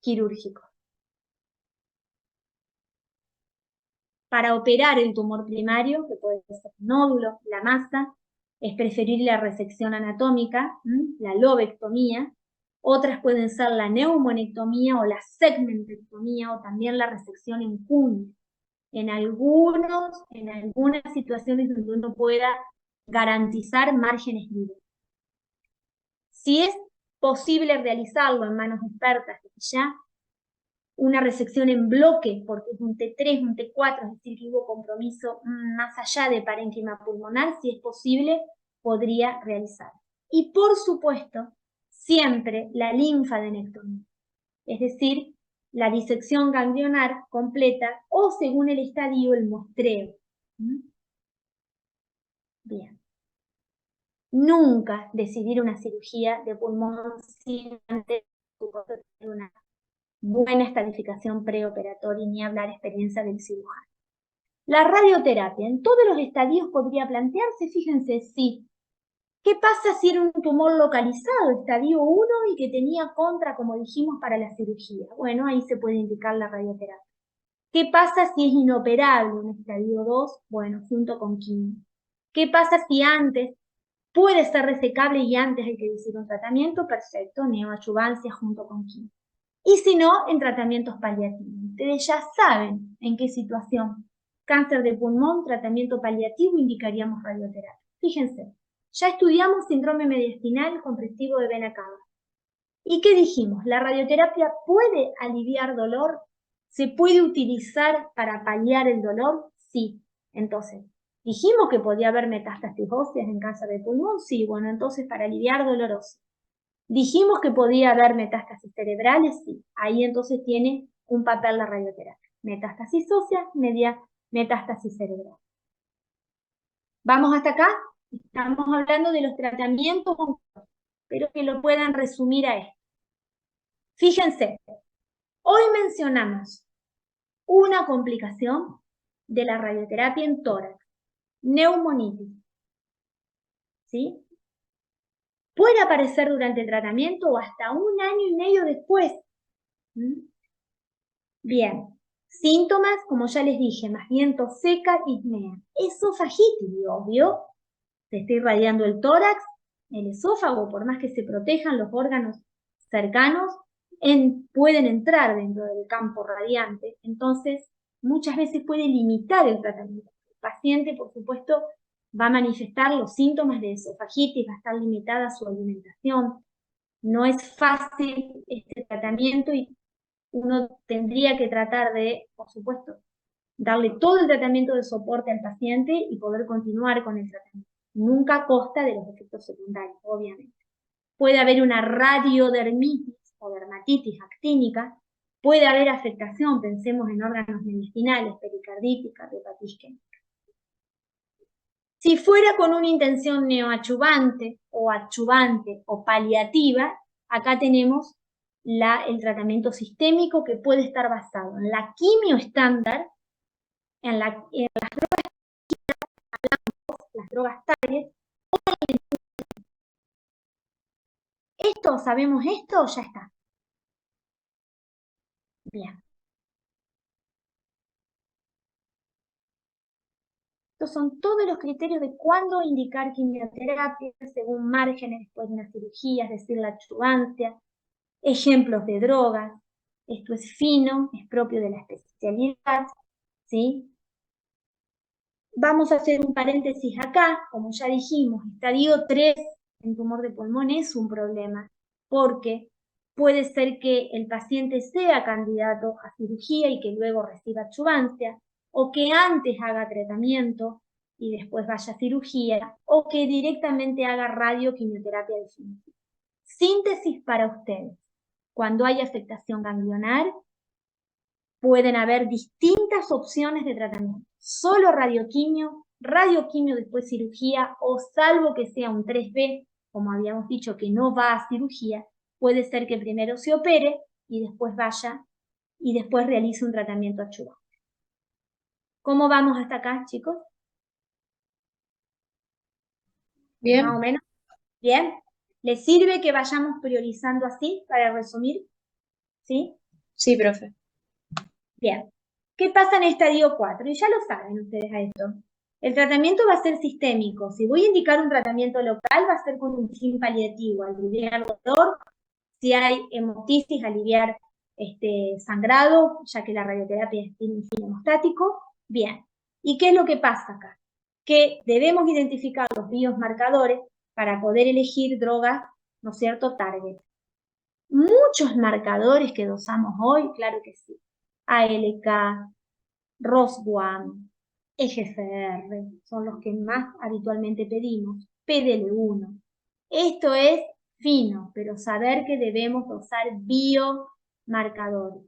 quirúrgicos. Para operar el tumor primario, que puede ser nódulo, la masa, es preferible la resección anatómica, la lobectomía. Otras pueden ser la neumonectomía o la segmentectomía o también la resección en cuña. En algunas situaciones donde uno pueda garantizar márgenes libres. Si es posible realizarlo en manos expertas, ya una resección en bloque, porque es un T3, un T4, es decir, que hubo compromiso más allá de parénquima pulmonar, si es posible, podría realizar. Y por supuesto, siempre la linfadenectomía, es decir, la disección ganglionar completa o según el estadio, el muestreo. Bien. Nunca decidir una cirugía de pulmón sin antes tener una buena estadificación preoperatoria y ni hablar experiencia del cirujano. La radioterapia en todos los estadios podría plantearse, fíjense, sí. ¿Qué pasa si era un tumor localizado, estadio 1, y que tenía contra, como dijimos, para la cirugía? Bueno, ahí se puede indicar la radioterapia. ¿Qué pasa si es inoperable un estadio 2? Bueno, junto con quimio. ¿Qué pasa si antes puede ser resecable y antes hay que decir un tratamiento? Perfecto, neoadjuvancia junto con quimio. Y si no, en tratamientos paliativos. Ustedes ya saben en qué situación. Cáncer de pulmón, tratamiento paliativo, indicaríamos radioterapia. Fíjense, ya estudiamos síndrome mediastinal compresivo de vena cava. ¿Y qué dijimos? ¿La radioterapia puede aliviar dolor? ¿Se puede utilizar para paliar el dolor? Sí. Entonces, ¿dijimos que podía haber metástasis óseas en cáncer de pulmón? Sí. Bueno, entonces para aliviar dolor óseo. Dijimos que podía haber metástasis cerebrales, sí. Ahí entonces tiene un papel la radioterapia. Metástasis ósea, metástasis cerebral. ¿Vamos hasta acá? Estamos hablando de los tratamientos, pero que lo puedan resumir a esto. Fíjense, hoy mencionamos una complicación de la radioterapia en tórax, neumonitis. ¿Sí? Puede aparecer durante el tratamiento o hasta 1 año y medio después. Bien, síntomas, como ya les dije, más bien tos seca, disnea. Esofagitis, obvio, se está irradiando el tórax, el esófago, por más que se protejan los órganos cercanos, pueden entrar dentro del campo radiante, entonces muchas veces puede limitar el tratamiento. El paciente, por supuesto, va a manifestar los síntomas de esofagitis, va a estar limitada su alimentación. No es fácil este tratamiento y uno tendría que tratar de, por supuesto, darle todo el tratamiento de soporte al paciente y poder continuar con el tratamiento. Nunca a costa de los efectos secundarios, obviamente. Puede haber una radiodermitis o dermatitis actínica, puede haber afectación, pensemos en órganos mediastinales, pericarditis, cardiopatía isquémica. Si fuera con una intención neoadjuvante o paliativa, acá tenemos el tratamiento sistémico que puede estar basado en la quimio estándar, en las drogas target. ¿Esto sabemos esto? Ya está. Bien. Estos son todos los criterios de cuándo indicar quimioterapia según márgenes después de una cirugía, es decir, la adjuvancia, ejemplos de drogas. Esto es fino, es propio de la especialidad, ¿sí? Vamos a hacer un paréntesis acá, como ya dijimos, estadio 3 en tumor de pulmón es un problema, porque puede ser que el paciente sea candidato a cirugía y que luego reciba adjuvancia. o que antes haga tratamiento y después vaya a cirugía, o que directamente haga radioquimioterapia definitiva. Síntesis para ustedes. Cuando hay afectación ganglionar, pueden haber distintas opciones de tratamiento. Solo radioquimio después cirugía, o salvo que sea un 3B, como habíamos dicho que no va a cirugía, puede ser que primero se opere y después vaya y después realice un tratamiento adyuvante. ¿Cómo vamos hasta acá, chicos? Bien. Más o menos. ¿Bien? ¿Les sirve que vayamos priorizando así para resumir? ¿Sí? Sí, profe. Bien. ¿Qué pasa en estadio 4? Y ya lo saben ustedes a esto. El tratamiento va a ser sistémico. Si voy a indicar un tratamiento local, va a ser con un fin paliativo, aliviar dolor. Si hay hemotisis, aliviar sangrado, ya que la radioterapia tiene un fin hemostático. Bien. ¿Y qué es lo que pasa acá? Que debemos identificar los biomarcadores para poder elegir drogas, ¿no es cierto?, target. Muchos marcadores que dosamos hoy, claro que sí. ALK, ROS1, EGFR, son los que más habitualmente pedimos. PDL1. Esto es fino, pero saber que debemos dosar biomarcadores.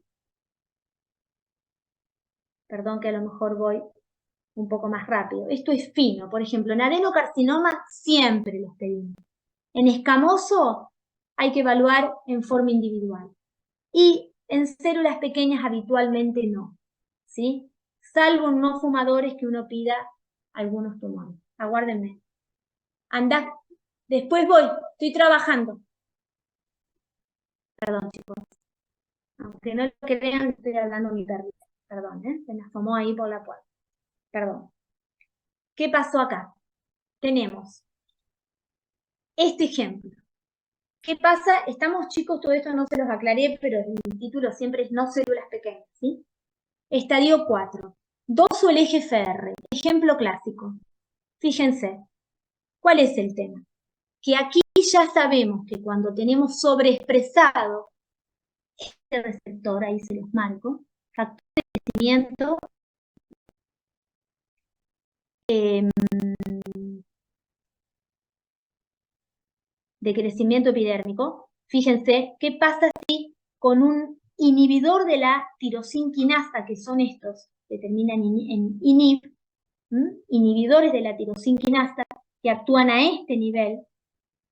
Perdón que a lo mejor voy un poco más rápido. Esto es fino. Por ejemplo, en adenocarcinoma siempre los pedimos. En escamoso hay que evaluar en forma individual. Y en células pequeñas habitualmente no, ¿sí? Salvo en no fumadores que uno pida algunos tumores. Aguárdenme. Anda, después voy, estoy trabajando. Perdón, chicos. Aunque no lo crean, estoy hablando a mi perrita. Perdón, se me asomó ahí por la puerta. Perdón. ¿Qué pasó acá? Tenemos este ejemplo. ¿Qué pasa? Estamos, chicos, todo esto no se los aclaré, pero el título siempre es no células pequeñas, ¿sí? Estadio 4. Doso el EGFR. Ejemplo clásico. Fíjense, ¿cuál es el tema? Que aquí ya sabemos que cuando tenemos sobreexpresado este receptor, ahí se los marco, factor de crecimiento, epidérmico, fíjense qué pasa si con un inhibidor de la tirosinquinasa, que son estos, que terminan en inhib, inhibidores de la tirosinquinasa, que actúan a este nivel,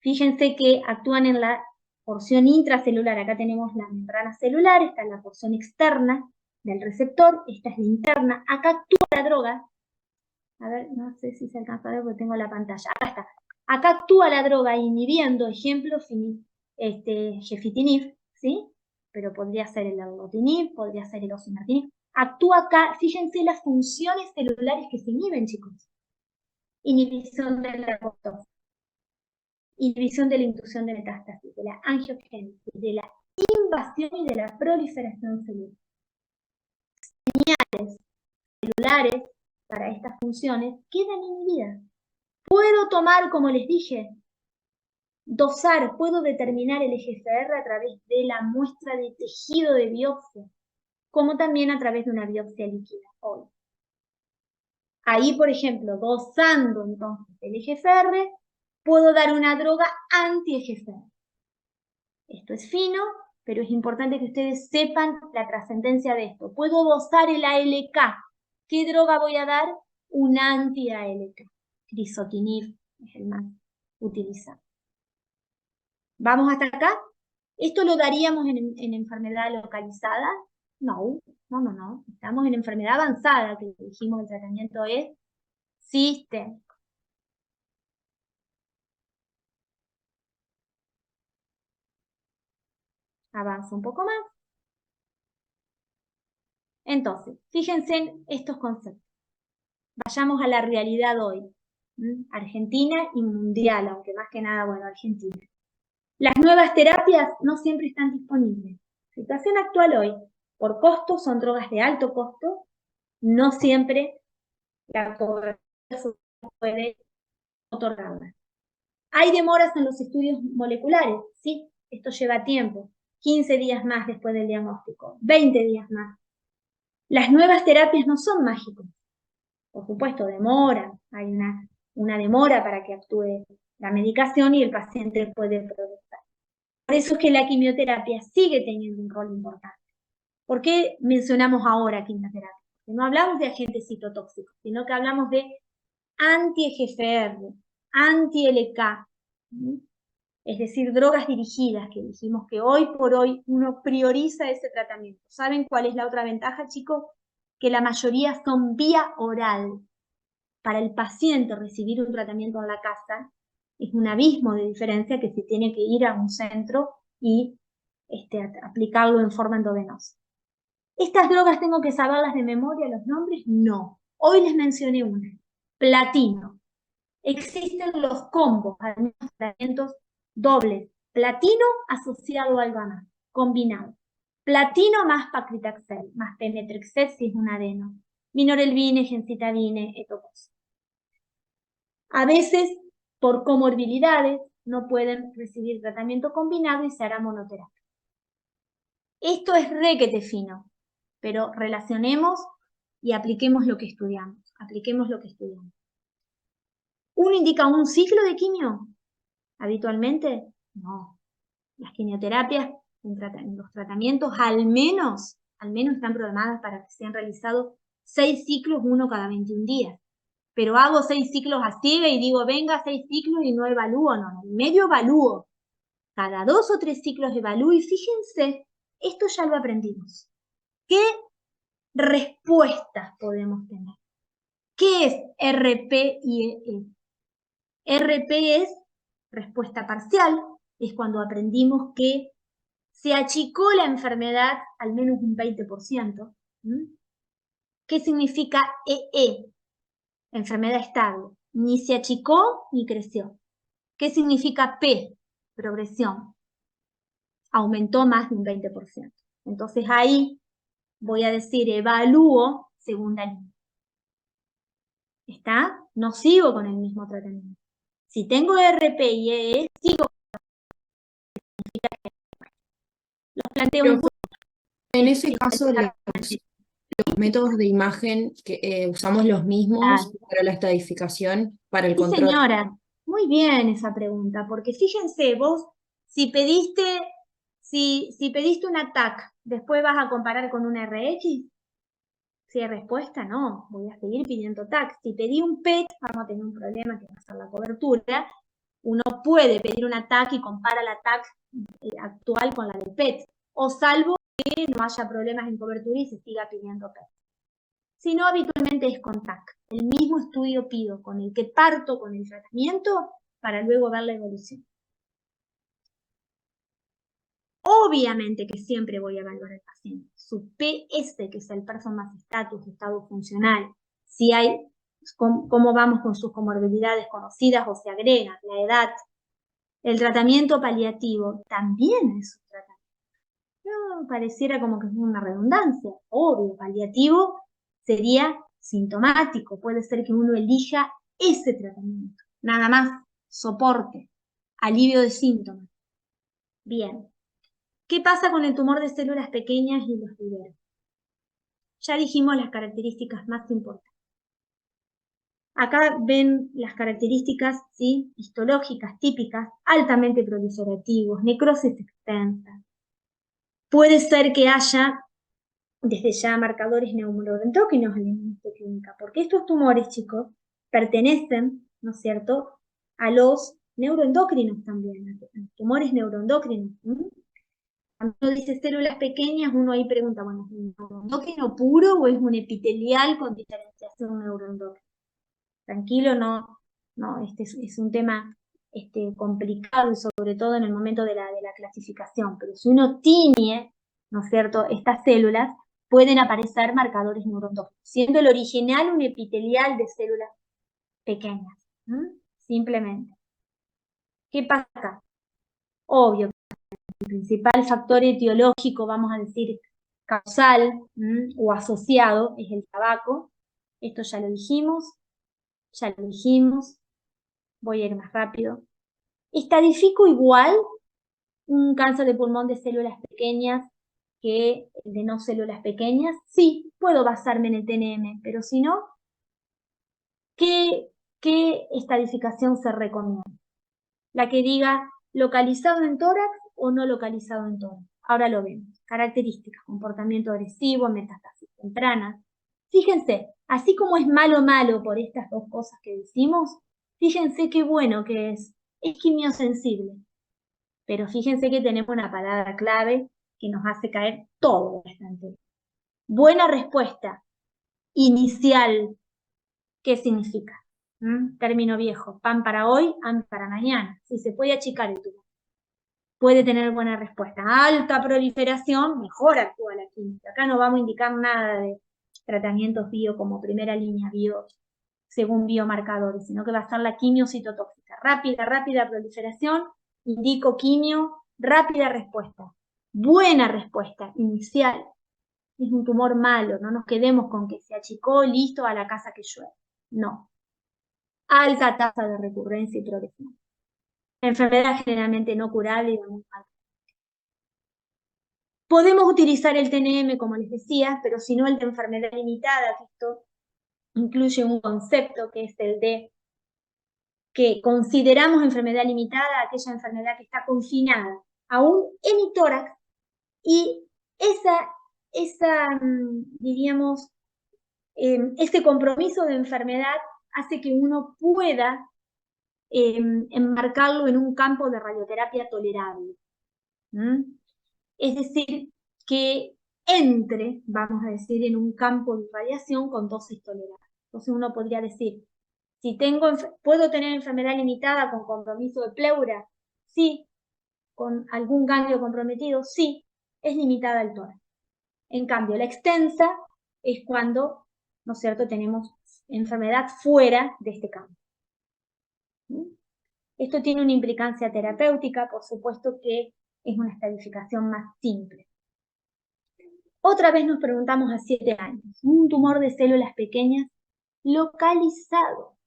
fíjense que actúan en la porción intracelular. Acá tenemos la membrana celular, esta es la porción externa del receptor, esta es la interna. Acá actúa la droga. A ver, no sé si se alcanza a ver porque tengo la pantalla. Acá está. Acá actúa la droga inhibiendo, ejemplo, gefitinib, ¿sí? Pero podría ser el erlotinib, podría ser el osimertinib. Actúa acá, fíjense las funciones celulares que se inhiben, chicos. Inhibición de la apoptosis, inhibición de la inducción de metástasis, de la angiogénesis, de la invasión y de la proliferación celular. Señales celulares para estas funciones quedan inhibidas. Puedo tomar, como les dije, dosar, puedo determinar el EGFR a través de la muestra de tejido de biopsia, como también a través de una biopsia líquida hoy. Ahí, por ejemplo, dosando entonces el EGFR, puedo dar una droga anti-EGFR. Esto es fino, pero es importante que ustedes sepan la trascendencia de esto. Puedo dosar el ALK. ¿Qué droga voy a dar? Un anti-ALK. Crizotinib es el más utilizado. ¿Vamos hasta acá? ¿Esto lo daríamos en enfermedad localizada? No. Estamos en enfermedad avanzada, que dijimos el tratamiento es sistémico. Avanzo un poco más. Entonces, fíjense en estos conceptos. Vayamos a la realidad hoy. Argentina y mundial, aunque más que nada, bueno, Argentina. Las nuevas terapias no siempre están disponibles. Situación actual hoy, por costo, son drogas de alto costo, no siempre la cobertura puede otorgarlas. Hay demoras en los estudios moleculares, sí, esto lleva tiempo, 15 días más después del diagnóstico, 20 días más. Las nuevas terapias no son mágicas. Por supuesto, demoran. Hay una demora para que actúe la medicación y el paciente puede progresar. Por eso es que la quimioterapia sigue teniendo un rol importante. ¿Por qué mencionamos ahora quimioterapia? Porque no hablamos de agentes citotóxicos, sino que hablamos de anti-EGFR, anti-LK, es decir, drogas dirigidas, que dijimos que hoy por hoy uno prioriza ese tratamiento. ¿Saben cuál es la otra ventaja, chicos? Que la mayoría son vía oral. Para el paciente recibir un tratamiento en la casa es un abismo de diferencia que se tiene que ir a un centro y aplicarlo en forma endovenosa. ¿Estas drogas tengo que saberlas de memoria, los nombres? No. Hoy les mencioné una. Platino. Existen los combos, algunos tratamientos dobles. Platino asociado al GANA, combinado. Platino más paclitaxel, más pemetrexed si es un adeno. Minorelvine, gencitabine, etoposide. A veces, por comorbilidades, no pueden recibir tratamiento combinado y se hará monoterapia. Esto es requete fino, pero relacionemos y apliquemos lo que estudiamos. ¿Uno indica un ciclo de quimio? Habitualmente, no. Las quimioterapias en los tratamientos al menos están programadas para que sean realizados 6 ciclos, uno cada 21 días. Pero hago 6 ciclos a ciegas y digo, venga, 6 ciclos y no evalúo, no. En medio evalúo. Cada 2 o 3 ciclos evalúo y fíjense, esto ya lo aprendimos. ¿Qué respuestas podemos tener? ¿Qué es RP-IE? RP es respuesta parcial, es cuando aprendimos que se achicó la enfermedad al menos un 20%. ¿Qué significa EE? Enfermedad estable. Ni se achicó ni creció. ¿Qué significa P? Progresión. Aumentó más de un 20%. Entonces ahí voy a decir evalúo segunda línea. ¿Está? No sigo con el mismo tratamiento. Si tengo RP y EE, sigo. Los planteo un poco. En ese caso, los métodos de imagen que usamos los mismos para la estadificación, para el Sí, control. señora, muy bien esa pregunta, porque fíjense, vos, si pediste una TAC, después vas a comparar con una RX, si hay respuesta, no, voy a seguir pidiendo TAC. Si pedí un PET, vamos a tener un problema que va a ser la cobertura. Uno puede pedir una TAC y compara la TAC actual con la del PET, o salvo que no haya problemas en cobertura y se siga pidiendo PET. Si no, habitualmente es con TAC. El mismo estudio pido con el que parto con el tratamiento para luego ver la evolución. Obviamente que siempre voy a evaluar al paciente. Su PS, que es el Performance Status, estado funcional, si hay, cómo vamos con sus comorbilidades conocidas o se agregan, la edad. El tratamiento paliativo también es un tratamiento. No, pareciera como que es una redundancia. Obvio, paliativo sería sintomático. Puede ser que uno elija ese tratamiento. Nada más, soporte, alivio de síntomas. Bien. ¿Qué pasa con el tumor de células pequeñas y los liberos? Ya dijimos las características más importantes. Acá ven las características, ¿sí?, histológicas típicas, altamente proliferativos, necrosis extensa. Puede ser que haya desde ya marcadores neuroendocrinos en la inmunohistoquímica, porque estos tumores, chicos, pertenecen, ¿no es cierto?, a los neuroendocrinos también, a los tumores neuroendocrinos. Cuando uno dice células pequeñas, uno ahí pregunta, bueno, ¿es un neuroendocrino puro o es un epitelial con diferenciación neuroendocrina? Tranquilo, no, este es un tema complicado y sobre todo en el momento de la clasificación, pero si uno tiñe, ¿no es cierto?, estas células, pueden aparecer marcadores neuroendocrinos, siendo el original un epitelial de células pequeñas, simplemente. ¿Qué pasa acá? Obvio, el principal factor etiológico, vamos a decir, causal o asociado, es el tabaco. Esto ya lo dijimos, voy a ir más rápido. ¿Estadifico igual un cáncer de pulmón de células pequeñas que el de no células pequeñas. Sí, puedo basarme en el TNM, pero si no, ¿qué estadificación se recomienda? La que diga localizado en tórax o no localizado en tórax. Ahora lo vemos. Características, comportamiento agresivo, metástasis tempranas. Fíjense, así como es malo por estas dos cosas que decimos, fíjense qué bueno que es quimiosensible. Pero fíjense que tenemos una palabra clave que nos hace caer todo bastante. Buena respuesta. Inicial. ¿Qué significa? Término viejo. Pan para hoy, hambre para mañana. Si se puede achicar el tumor. Puede tener buena respuesta. Alta proliferación, mejor actúa la química. Acá no vamos a indicar nada de tratamientos bio como primera línea bio según biomarcadores, sino que va a estar la quimio citotóxica. Rápida proliferación, indico quimio, rápida respuesta. Buena respuesta inicial. Es un tumor malo, no nos quedemos con que se achicó, listo, a la casa que llueve. No. Alta tasa de recurrencia y progresión. Enfermedad generalmente no curable y de muy mal. Podemos utilizar el TNM, como les decía, pero si no el de enfermedad limitada, que esto incluye un concepto que es el de que consideramos enfermedad limitada aquella enfermedad que está confinada a un hemitórax y diríamos, ese compromiso de enfermedad hace que uno pueda enmarcarlo en un campo de radioterapia tolerable. Es decir, que entre, vamos a decir, en un campo de radiación con dosis tolerables. Entonces uno podría decir, si ¿puedo tener enfermedad limitada con compromiso de pleura? Sí. ¿Con algún ganglio comprometido? Sí. Es limitada al tórax. En cambio, la extensa es cuando, ¿no es cierto?, tenemos enfermedad fuera de este campo. Esto tiene una implicancia terapéutica, por supuesto que es una estadificación más simple. Otra vez nos preguntamos a 7 años, un tumor de células pequeñas localizado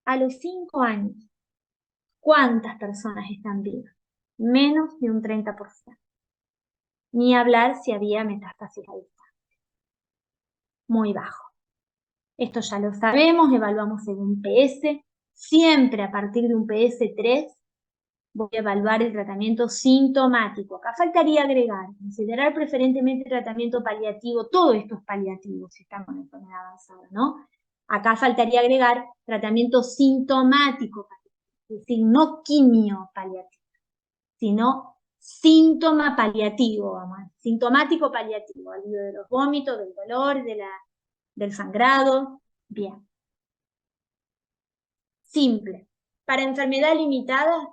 a los 5 años. ¿Cuántas personas están vivas? Menos de un 30%. Ni hablar si había metástasis a distancia. Muy bajo. Esto ya lo sabemos, evaluamos según PS. Siempre a partir de un PS3 voy a evaluar el tratamiento sintomático. Acá faltaría agregar, considerar preferentemente tratamiento paliativo. Todo esto es paliativo si estamos en enfermedad avanzada, ¿no? Acá faltaría agregar tratamiento sintomático, es decir, no quimio paliativo, sino síntoma paliativo, vamos, sintomático paliativo, alivio de los vómitos, del dolor, del sangrado. Bien. Simple. Para enfermedad limitada,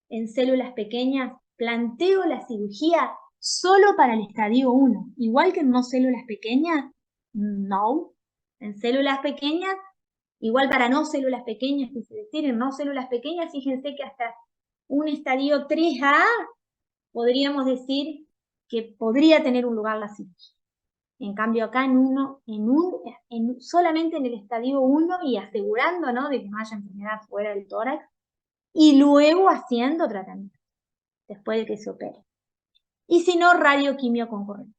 en células pequeñas, planteo la cirugía solo para el estadio 1. Igual que en no células pequeñas, no. En células pequeñas, igual para no células pequeñas, es decir, en no células pequeñas, fíjense que hasta un estadio 3A podríamos decir que podría tener un lugar la cirugía. En cambio acá solamente en el estadio 1 y asegurando, ¿no?, de que no haya enfermedad fuera del tórax, y luego haciendo tratamiento, después de que se opere. Y si no, radioquimio concurrente.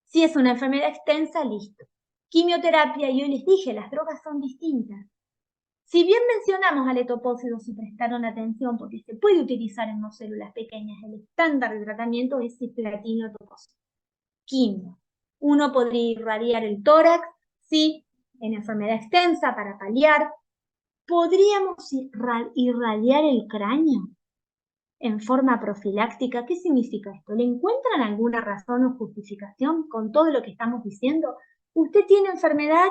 Si es una enfermedad extensa, listo. Quimioterapia, y hoy les dije, las drogas son distintas. Si bien mencionamos al etopósido, si prestaron atención, porque se puede utilizar en no células pequeñas, el estándar de tratamiento es cisplatina etopósido. Quimio. Uno podría irradiar el tórax, sí, en enfermedad extensa para paliar. ¿Podríamos irradiar el cráneo en forma profiláctica? ¿Qué significa esto? ¿Le encuentran alguna razón o justificación con todo lo que estamos diciendo? Usted tiene enfermedad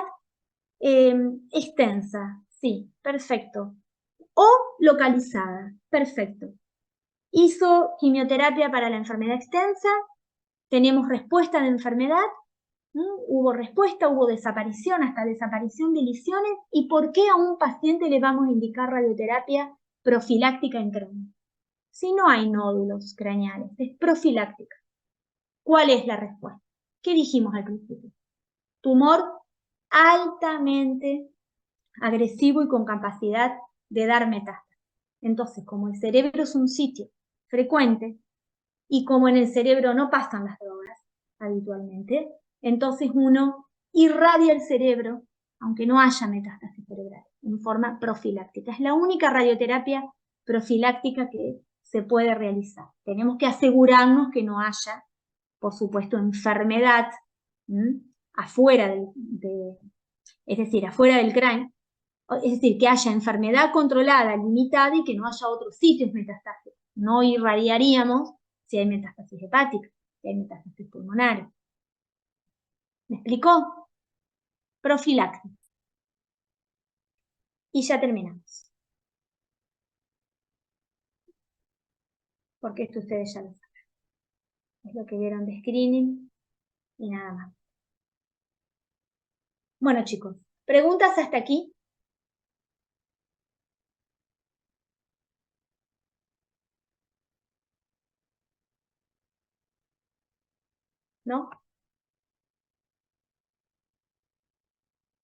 extensa, sí, perfecto. O localizada, perfecto. Hizo quimioterapia para la enfermedad extensa, tenemos respuesta de enfermedad, hubo respuesta, hubo desaparición, hasta desaparición de lesiones. ¿Y por qué a un paciente le vamos a indicar radioterapia profiláctica en cráneo? Si no hay nódulos craneales, es profiláctica. ¿Cuál es la respuesta? ¿Qué dijimos al principio? Tumor altamente agresivo y con capacidad de dar metástasis. Entonces, como el cerebro es un sitio frecuente y como en el cerebro no pasan las drogas, habitualmente. Entonces uno irradia el cerebro, aunque no haya metástasis cerebral, en forma profiláctica. Es la única radioterapia profiláctica que se puede realizar. Tenemos que asegurarnos que no haya, por supuesto, enfermedad afuera es decir, afuera del cráneo, es decir, que haya enfermedad controlada, limitada y que no haya otros sitios metastáticos. No irradiaríamos si hay metástasis hepática, si hay metástasis pulmonares. ¿Me explicó? Profiláctica. Y ya terminamos. Porque esto ustedes ya lo saben. Es lo que vieron de screening y nada más. Bueno, chicos, ¿preguntas hasta aquí? ¿No?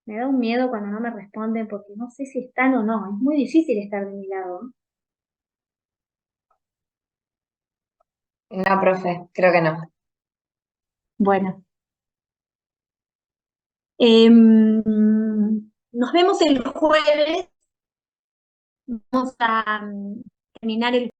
Me da un miedo cuando no me responden porque no sé si están o no. Es muy difícil estar de mi lado, ¿no? No, profe, creo que no. Bueno. Nos vemos el jueves. Vamos a terminar el